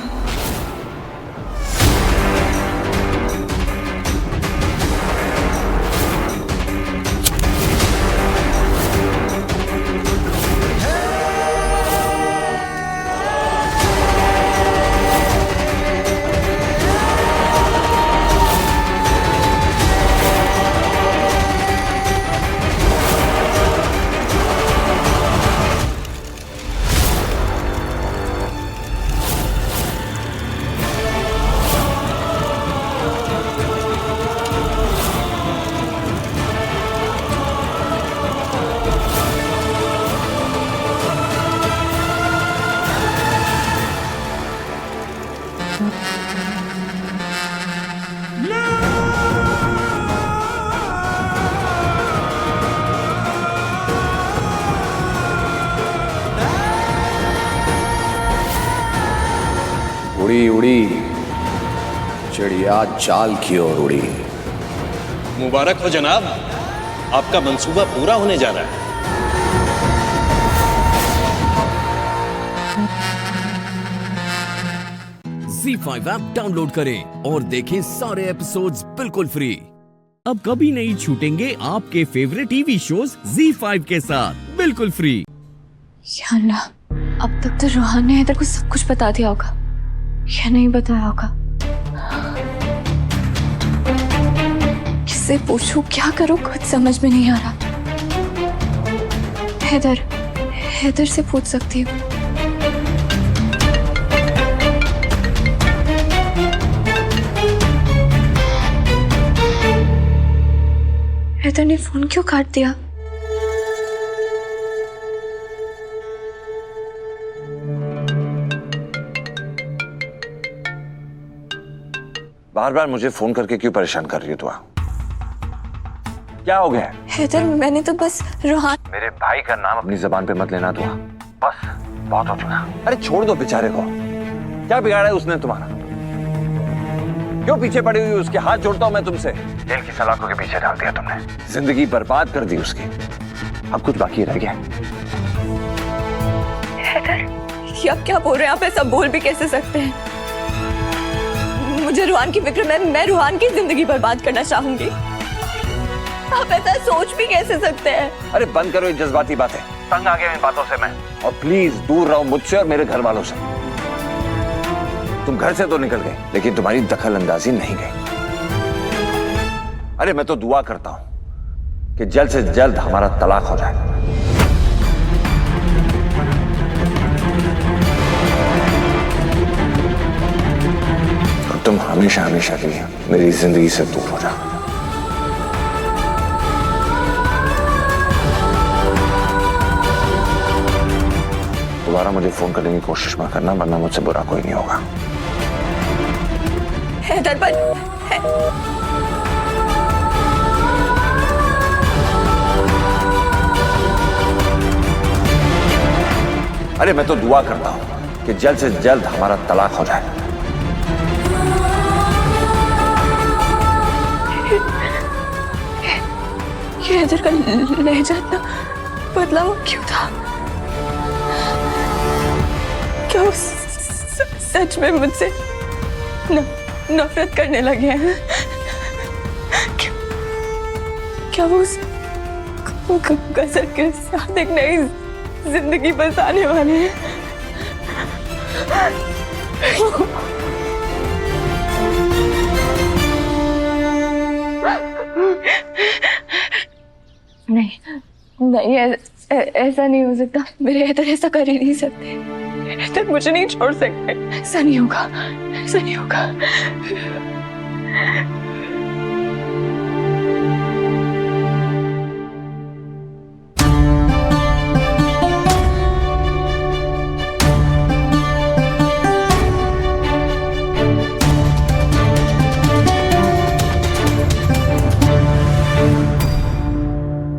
उड़ी उड़ी चिड़िया चाल की ओर उड़ी। मुबारक हो जनाब, आपका मंसूबा पूरा होने जा रहा है। ZEE5 ऐप डाउनलोड करें और देखें सारे एपिसोड्स बिल्कुल फ्री। अब कभी नहीं छूटेंगे आपके फेवरेट टीवी शोज ZEE5 के साथ बिल्कुल फ्री। या अल्लाह, अब तक तो रोहान ने हैदर को सब कुछ बता दिया होगा या नहीं बताया होगा। किससे पूछूं, क्या करूं, कुछ समझ में नहीं आ रहा। हैदर से पूछ सकती हूँ। हैदर ने फोन क्यों काट दिया? बार बार मुझे फोन करके क्यों परेशान कर रही हो? तुआ क्या हो गया? हैदर, मैंने तो बस रोहान। मेरे भाई का नाम अपनी जबान पे मत लेना तुआ, बस बहुत हो चुका। अरे छोड़ दो बेचारे को, क्या बिगाड़ा है उसने तुम्हारा? क्यों पीछे पड़ी हुई उसके? हाथ जोड़ता हूं मैं तुमसे। जेल की सलाखों के पीछे डाल दिया तुमने, जिंदगी बर्बाद कर दी उसकी। अब कुछ बाकी रह गया? हैदर, ये आप क्या बोल रहे हैं? आप ऐसा बोल भी कैसे सकते हैं? मुझे रुहान की फिक्र है, मैं रुहान की जिंदगी बर्बाद करना चाहूंगी। आप ऐसा सोच भी कैसे सकते हैं? अरे बंद करो ये जज्बाती बातें, तंग आ गया इन बातों से मैं। और प्लीज दूर रहो मुझसे और मेरे घर वालों से। तुम घर से तो निकल गए, लेकिन तुम्हारी दखल अंदाजी नहीं गई। अरे मैं तो दुआ करता हूं कि जल्द से जल्द हमारा तलाक हो जाए। और तुम हमेशा हमेशा के लिए मेरी जिंदगी से दूर हो जाओ। दोबारा मुझे फोन करने की कोशिश मत करना, वरना मुझसे बुरा कोई नहीं होगा। हैदर, अरे मैं तो दुआ करता हूं कि जल्द से जल्द हमारा तलाक हो जाए। ये हैदर का लहजा इतना बदला हुआ क्यों था? क्या वो सच में मुझसे नफरत करने लगे हैं? क्या वो गजर के साथ एक नई जिंदगी बसाने वाले हैं? नहीं, ऐसा नहीं हो सकता। मेरे हैदर ऐसा कर ही नहीं सकते। हैदर मुझे नहीं छोड़ सकते। ऐसा नहीं होगा, ऐसा नहीं होगा।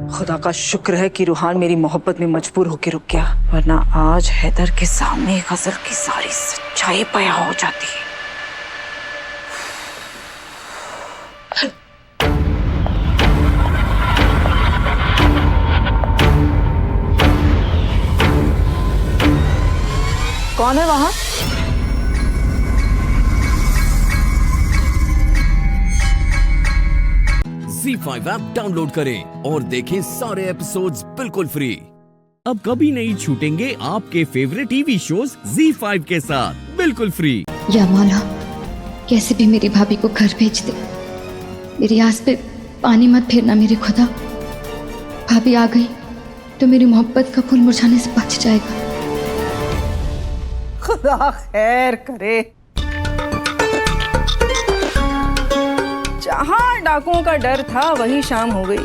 खुदा का शुक्र है कि रूहान मेरी मोहब्बत में मजबूर होकर रुक गया, वरना आज हैदर के सामने गजल की सारी सच्चाई बयां हो जाती है। कौन है वहां? ZEE5 ऐप डाउनलोड करें और देखें सारे एपिसोड्स बिल्कुल फ्री। अब कभी नहीं छूटेंगे आपके फेवरेट टीवी शोज ZEE5 के साथ बिल्कुल फ्री। या मौला, कैसे भी मेरी भाभी को घर भेज दे। मेरी आस पे पानी मत फेरना मेरे खुदा। भाभी आ गई तो मेरी मोहब्बत का फूल मुरझाने से बच जाएगा। खुदा खैर करे। जहां डाकुओं का डर था वही शाम हो गई।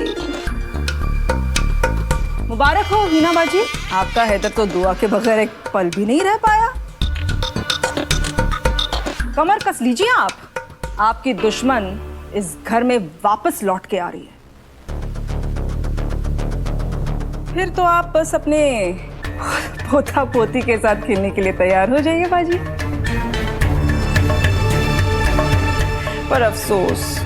मुबारक हो हीना बाजी, आपका हैदर तो दुआ के बगैर एक पल भी नहीं रह पाया। कमर कस लीजिए आप। आपकी दुश्मन इस घर में वापस लौट के आ रही है। फिर तो आप बस अपने पोता पोती के साथ खेलने के लिए तैयार हो जाइए बाजी। पर अफसोस,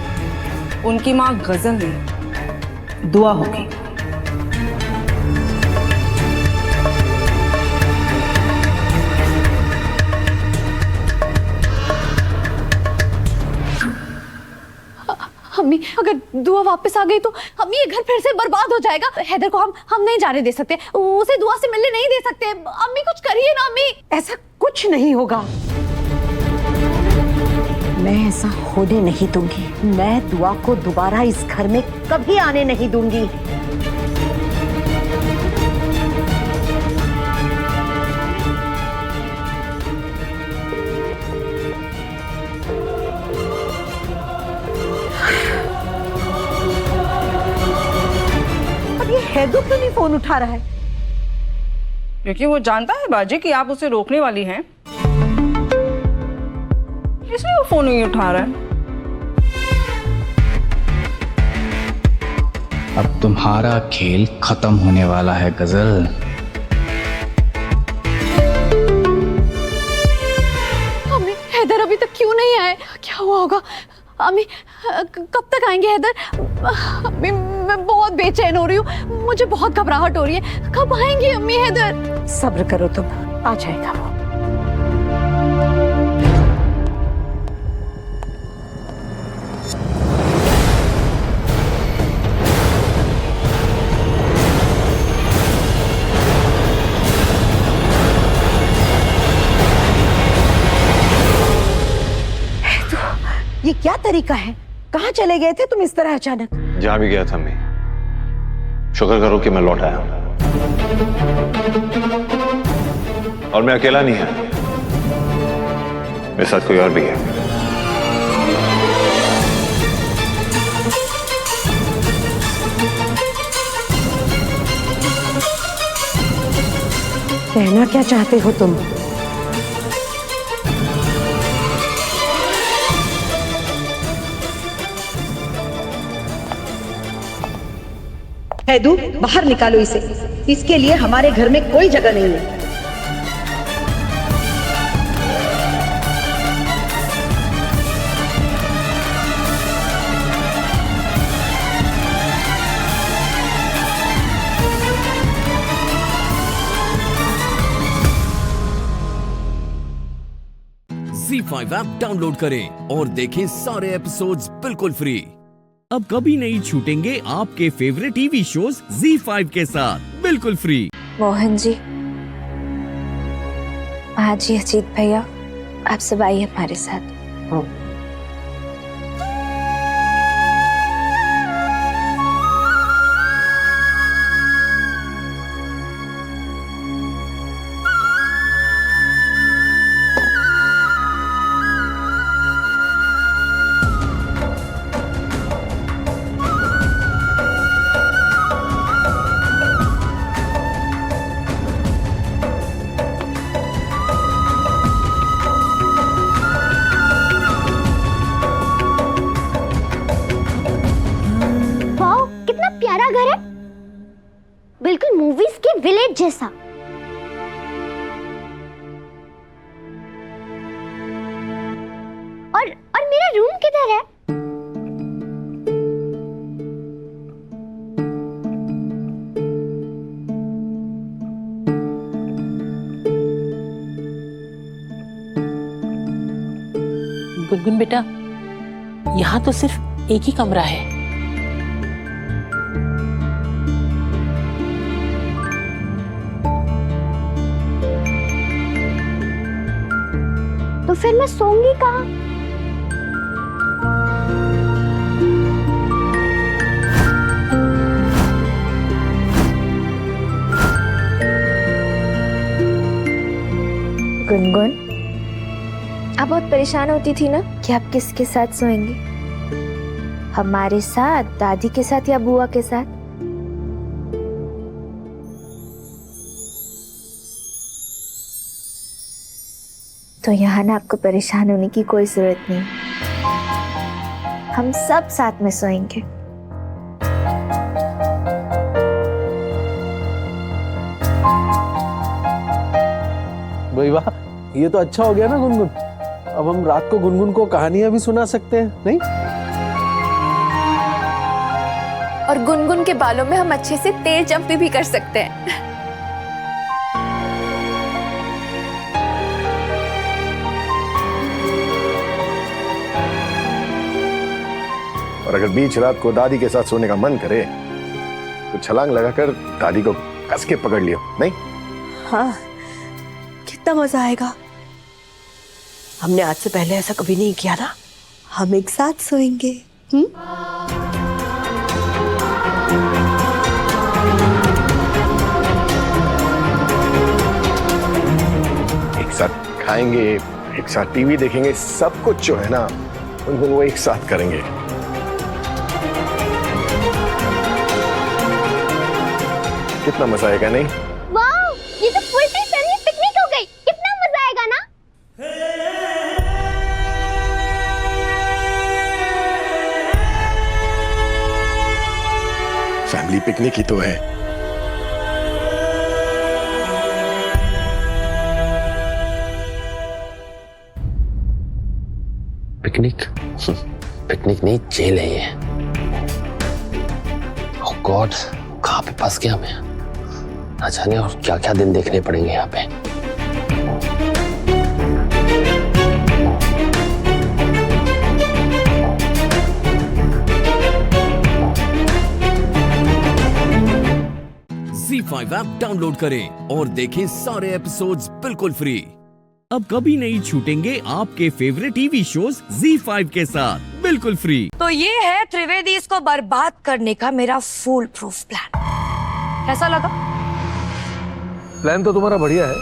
उनकी मां गजल नहीं, दुआ होगी। अम्मी, अगर दुआ वापस आ गई तो अम्मी ये घर फिर से बर्बाद हो जाएगा। हैदर को हम नहीं जाने दे सकते, उसे दुआ से मिलने नहीं दे सकते। अम्मी कुछ करिए ना अम्मी। ऐसा कुछ नहीं होगा, मैं ऐसा होने नहीं दूंगी। मैं दुआ को दोबारा इस घर में कभी आने नहीं दूंगी। अब ये हैदर क्यों नहीं फोन उठा रहा है? क्योंकि वो जानता है बाजी कि आप उसे रोकने वाली हैं, इसलिए वो फोन नहीं उठा रहा है। अब तुम्हारा खेल खत्म होने वाला है गजल। अम्मी, हैदर अभी तक क्यों नहीं आए? क्या हुआ होगा? अम्मी, कब तक आएंगे हैदर? अम्मी, मैं बहुत बेचैन हो रही हूँ, मुझे बहुत घबराहट हो रही है। कब आएंगे अम्मी हैदर? सब्र करो तुम, आ जाएगा वो। ये क्या तरीका है? कहाँ चले गए थे तुम इस तरह अचानक? जहां भी गया था मैं, शुक्र करो कि मैं लौट आया हूं। और मैं अकेला नहीं है, मेरे साथ कोई और भी है। कहना क्या चाहते हो तुम? हैदू, बाहर निकालो इसे। इसके लिए हमारे घर में कोई जगह नहीं है। ZEE5 ऐप डाउनलोड करें और देखें सारे एपिसोड्स बिल्कुल फ्री। अब कभी नहीं छूटेंगे आपके फेवरेट टीवी शोज ZEE5 के साथ बिल्कुल फ्री। मोहन जी, हाजी अजीत भैया, आप सब आइए हमारे साथ। बिल्कुल मूवीज के विलेज जैसा। और मेरा रूम किधर है? गुनगुन बेटा, यहाँ तो सिर्फ एक ही कमरा है। तो फिर मैं सोऊंगी कहाँ? गुनगुन, आप बहुत परेशान होती थी ना कि आप किसके साथ सोएंगे, हमारे साथ, दादी के साथ या बुआ के साथ? तो यहाँ ना आपको परेशान होने की कोई जरूरत नहीं, हम सब साथ में सोएंगे। भाई वाह, ये तो अच्छा हो गया ना गुनगुन। अब हम रात को गुनगुन को कहानियां भी सुना सकते हैं, नहीं? और गुनगुन के बालों में हम अच्छे से तेल चंपी भी कर सकते हैं। और अगर बीच रात को दादी के साथ सोने का मन करे तो छलांग लगाकर दादी को कस के पकड़ लियो, नहीं? हाँ, कितना मजा आएगा। हमने आज से पहले ऐसा कभी नहीं किया ना। हम एक साथ सोएंगे। एक साथ खाएंगे, एक साथ टीवी देखेंगे, सब कुछ जो है ना उनको वो एक साथ करेंगे। कितना मजा आएगा, नहीं? वाओ, ये तो फुल फैमिली पिकनिक हो गई। कितना मजा आएगा ना? फैमिली पिकनिक ही तो है। पिकनिक? पिकनिक नहीं, जेल है ये। ओह गॉड, कहाँ पे फंस गया मैं? ना जाने और क्या क्या दिन देखने पड़ेंगे यहाँ पे। ZEE5 ऐप डाउनलोड करें और देखें सारे एपिसोड्स बिल्कुल फ्री। अब कभी नहीं छूटेंगे आपके फेवरेट टीवी शोज ZEE5 के साथ बिल्कुल फ्री। तो ये है त्रिवेदी को बर्बाद करने का मेरा फुल प्रूफ प्लान। कैसा लगा? प्लान तो तुम्हारा बढ़िया है,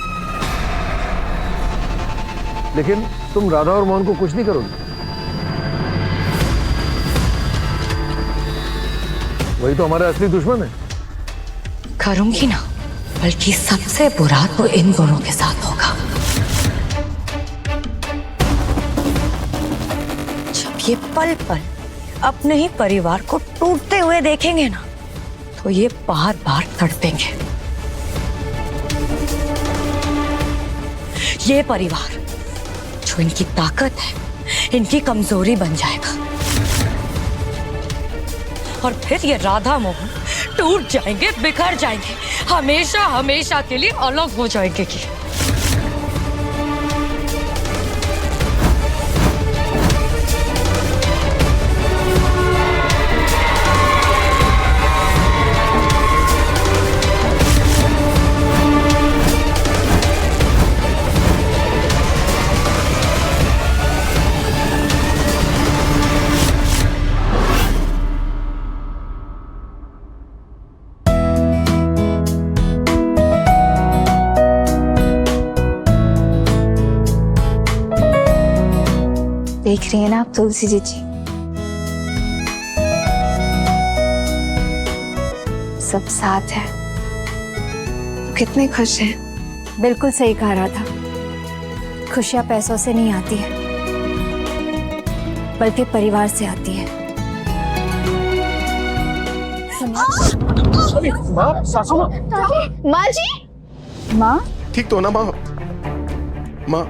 लेकिन तुम राधा और मोहन को कुछ नहीं करोगे। वही तो हमारे असली दुश्मन है। करूंगी ना, बल्कि सबसे बुरा तो इन दोनों के साथ होगा। जब ये पल पल अपने ही परिवार को टूटते हुए देखेंगे ना, तो ये बार बार तड़पेंगे। ये परिवार जो इनकी ताकत है, इनकी कमजोरी बन जाएगा। और फिर ये राधा मोहन टूट जाएंगे, बिखर जाएंगे, हमेशा हमेशा के लिए अलग हो जाएंगे। कि देख रही है ना आप तुलसी जी, सब साथ है तो कितने खुश हैं। बिल्कुल सही कहा रहा था। खुशियां पैसों से नहीं आती है, बल्कि परिवार से आती है। माँ, सासू माँ। माँ जी, माँ, ठीक तो ना माँ? माँ,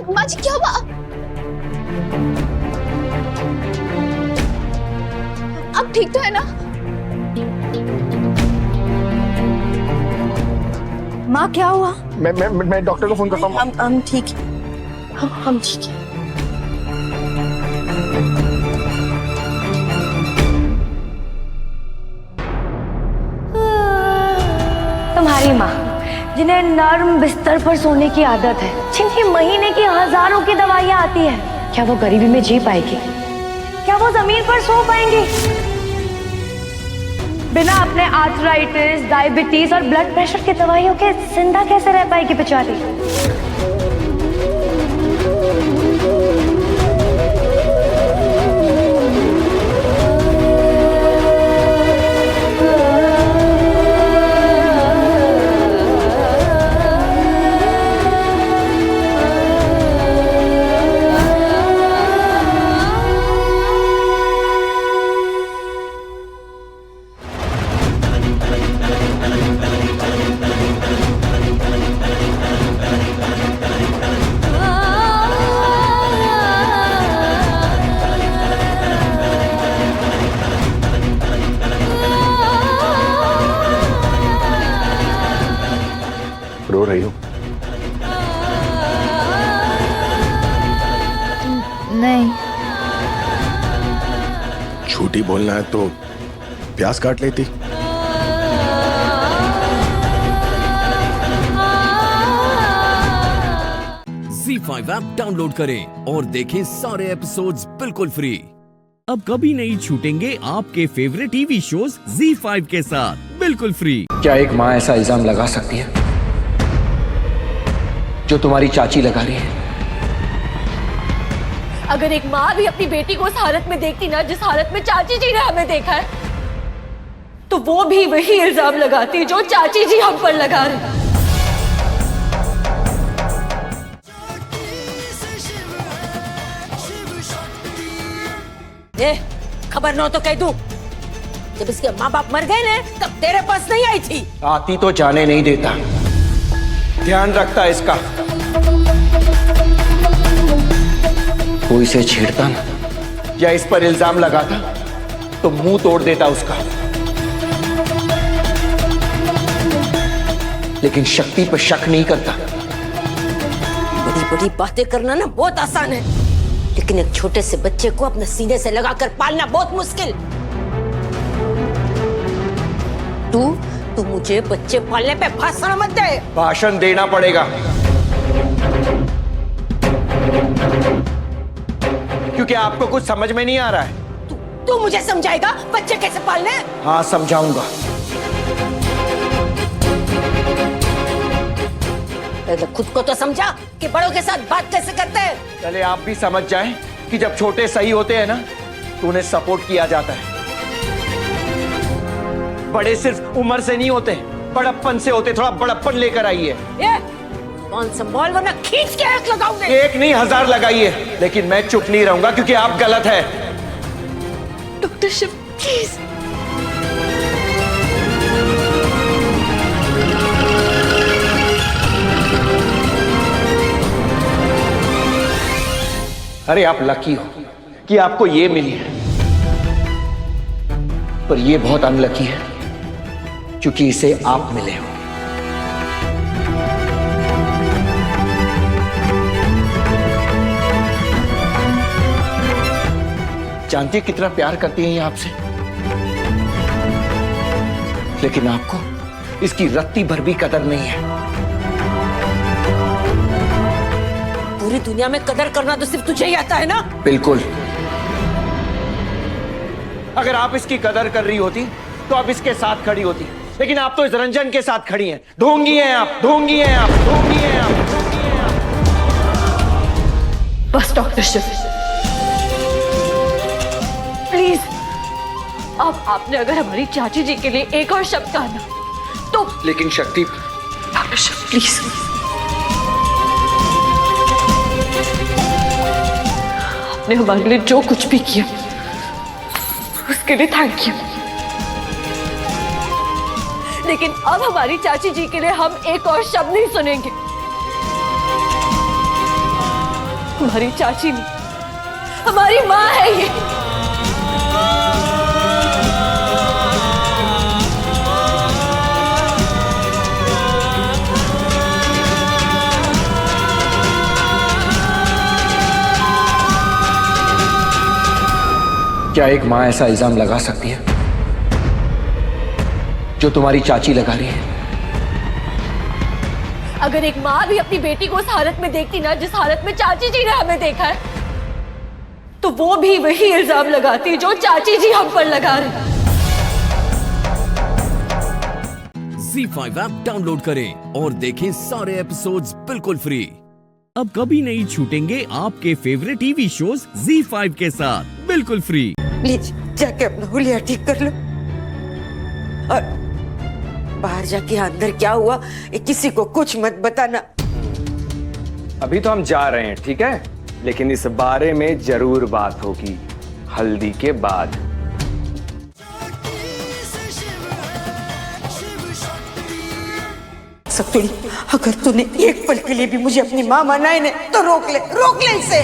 माँ जी क्या हुआ? अब ठीक तो है ना? माँ क्या हुआ? मैं डॉक्टर को फोन करता हूँ। हम ठीक है, हम ठीक है। तुम्हारी माँ, जिन्हें नर्म बिस्तर पर सोने की आदत है, जिनकी महीने की हजारों की दवाइयाँ आती है, क्या वो गरीबी में जी पाएगी? क्या वो जमीन पर सो पाएंगी? बिना अपने आर्थराइटिस, डायबिटीज और ब्लड प्रेशर की दवाइयों के जिंदा कैसे रह पाएगी बेचारी? रो रही हो? नहीं। झूठी बोलना है तो प्यास काट लेती। ZEE5 ऐप डाउनलोड करें और देखें सारे एपिसोड्स बिल्कुल फ्री। अब कभी नहीं छूटेंगे आपके फेवरेट टीवी शोज ZEE5 के साथ बिल्कुल फ्री। क्या एक माँ ऐसा इल्जाम लगा सकती है जो तुम्हारी चाची लगा रही है? अगर एक माँ भी अपनी बेटी को उस हालत में देखती ना जिस हालत में चाची जी ने हमें देखा है, तो वो भी वही इल्जाम लगाती जो चाची जी हम पर लगा रहे। खबर न हो तो कह दूं, जब इसके माँ बाप मर गए ना तब तेरे पास नहीं आई थी। आती तो जाने नहीं देता, ध्यान रखता इसका। कोई इसे छेड़ता ना या इस पर इल्जाम लगाता तो मुंह तोड़ देता उसका। लेकिन शक्ति पर शक नहीं करता। बड़ी बड़ी बातें करना ना बहुत आसान है, लेकिन एक छोटे से बच्चे को अपने सीने से लगाकर पालना बहुत मुश्किल। तू मुझे बच्चे पालने पे भाषण मत दे। भाषण देना पड़ेगा, क्योंकि आपको कुछ समझ में नहीं आ रहा है। तू मुझे समझाएगा बच्चे कैसे पालने? हाँ समझाऊंगा। पहले खुद को तो समझा कि बड़ों के साथ बात कैसे करते हैं। चले आप भी समझ जाएं कि जब छोटे सही होते हैं ना तो उन्हें सपोर्ट किया जाता है। बड़े सिर्फ उम्र से नहीं होते, बड़प्पन से होते। थोड़ा बड़प्पन लेकर आइए। कौन संभाल वरना खींच के एक लगाऊंगे। एक नहीं 1000 लगाइए, लेकिन मैं चुप नहीं रहूंगा क्योंकि आप गलत है। Doctor Shiv please. अरे आप लकी हो कि आपको ये मिली है, पर ये बहुत अनलकी है क्योंकि इसे आप मिले हो। जानती है कितना प्यार करती है ये आपसे, लेकिन आपको इसकी रत्ती भर भी कदर नहीं है। पूरी दुनिया में कदर करना तो सिर्फ तुझे ही आता है ना? बिल्कुल। अगर आप इसकी कदर कर रही होती तो आप इसके साथ खड़ी होती, लेकिन आप तो इस रंजन के साथ खड़ी हैं। ढोंगी हैं आप, ढोंगी हैं आप, ढोंगी हैं आप, ढोंगी हैं आप। बस डॉक्टर शिव प्लीज, अब आपने अगर हमारी चाची जी के लिए एक और शब्द कहा ना तो। लेकिन शक्ति। डॉक्टर शिव प्लीज, आपने हमारे लिए जो कुछ भी किया उसके लिए थैंक यू। लेकिन अब हमारी चाची जी के लिए हम एक और शब्द नहीं सुनेंगे। हमारी चाची नहीं, हमारी माँ है ये। क्या एक माँ ऐसा इल्जाम लगा सकती है जो तुम्हारी चाची लगा रही है? अगर एक माँ भी अपनी बेटी को उस हालत में देखती ना जिस हालत में चाची जी ने हमें देखा है, तो वो भी वही इल्जाम लगाती जो चाची जी हम पर लगा रहे। ZEE5 ऐप डाउनलोड करें और देखें सारे एपिसोड्स बिल्कुल फ्री। अब कभी नहीं छूटेंगे आपके फेवरेट टीवी शोज ZEE5 के साथ बिल्कुल फ्री। प्लीज जाके अपना हुलिया ठीक कर लो और बाहर जाके अंदर क्या हुआ ये किसी को कुछ मत बताना। अभी तो हम जा रहे हैं, ठीक है, लेकिन इस बारे में जरूर बात होगी हल्दी के बाद। सतुड़ी, अगर तूने एक पल के लिए भी मुझे अपनी माँ माना है ना तो रोक ले इसे।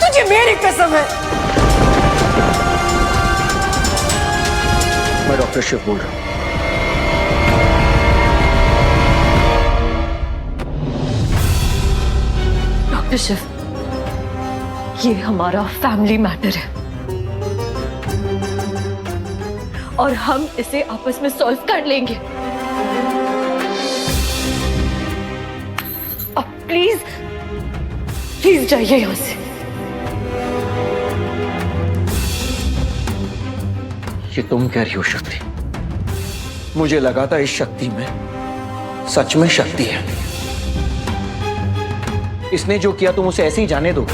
तुझे मेरी कसम है। मैं डॉक्टर शिव बोल रहा हूँ। डॉक्टर शिव, ये हमारा फैमिली मैटर है और हम इसे आपस में सॉल्व कर लेंगे। अब प्लीज जाइए यहां से। ये तुम कह रही हो शक्ति? मुझे लगा था इस शक्ति में सच में शक्ति है। इसने जो किया तुम उसे ऐसे ही जाने दो?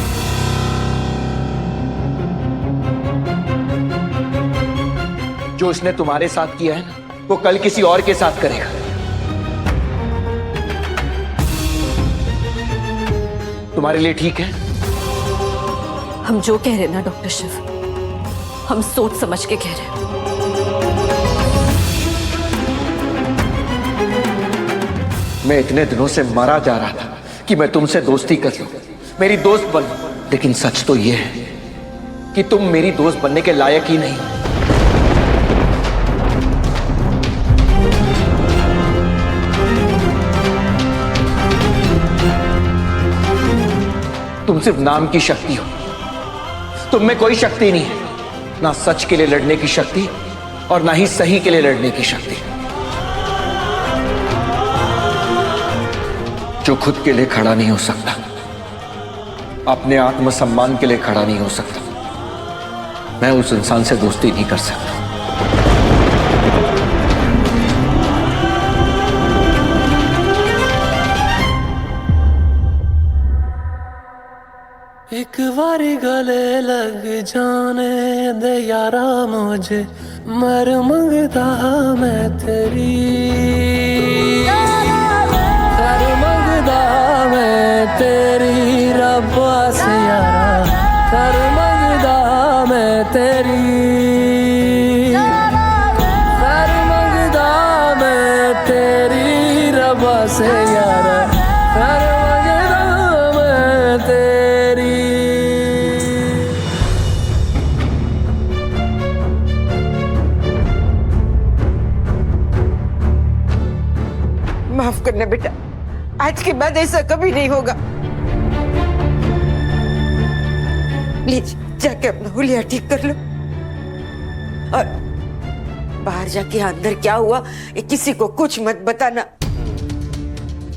जो इसने तुम्हारे साथ किया है ना, वो कल किसी और के साथ करेगा। तुम्हारे लिए ठीक है? हम जो कह रहे हैं ना डॉक्टर शिव, हम सोच समझ के कह रहे हैं। मैं इतने दिनों से मरा जा रहा था कि मैं तुमसे दोस्ती कर लूं, मेरी दोस्त बन, लेकिन सच तो यह है कि तुम मेरी दोस्त बनने के लायक ही नहीं। तुम सिर्फ नाम की शक्ति हो, तुम में कोई शक्ति नहीं है, ना सच के लिए लड़ने की शक्ति और ना ही सही के लिए लड़ने की शक्ति। जो खुद के लिए खड़ा नहीं हो सकता, अपने आत्मसम्मान के लिए खड़ा नहीं हो सकता, मैं उस इंसान से दोस्ती नहीं कर सकता। एक बारी गले लग जाने दे यारा मुझे, मर मंगता मैं तेरी, कर मंगता मैं तेरी रब्बा से यारा, कर मंगता मैं तेरी, कर मंगता मैं तेरी रब्बा से यारा, कर मंगता मैं तेरी। माफ करना बेटा, आज के बाद ऐसा कभी नहीं होगा। प्लीज जाके अपना हुलिया ठीक कर लो और बाहर जाके अंदर क्या हुआ ये किसी को कुछ मत बताना।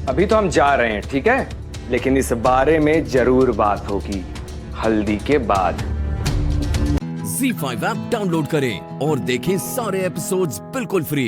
अभी तो हम जा रहे हैं, ठीक है, लेकिन इस बारे में जरूर बात होगी हल्दी के बाद। ZEE5 ऐप डाउनलोड करें और देखें सारे एपिसोड्स बिल्कुल फ्री।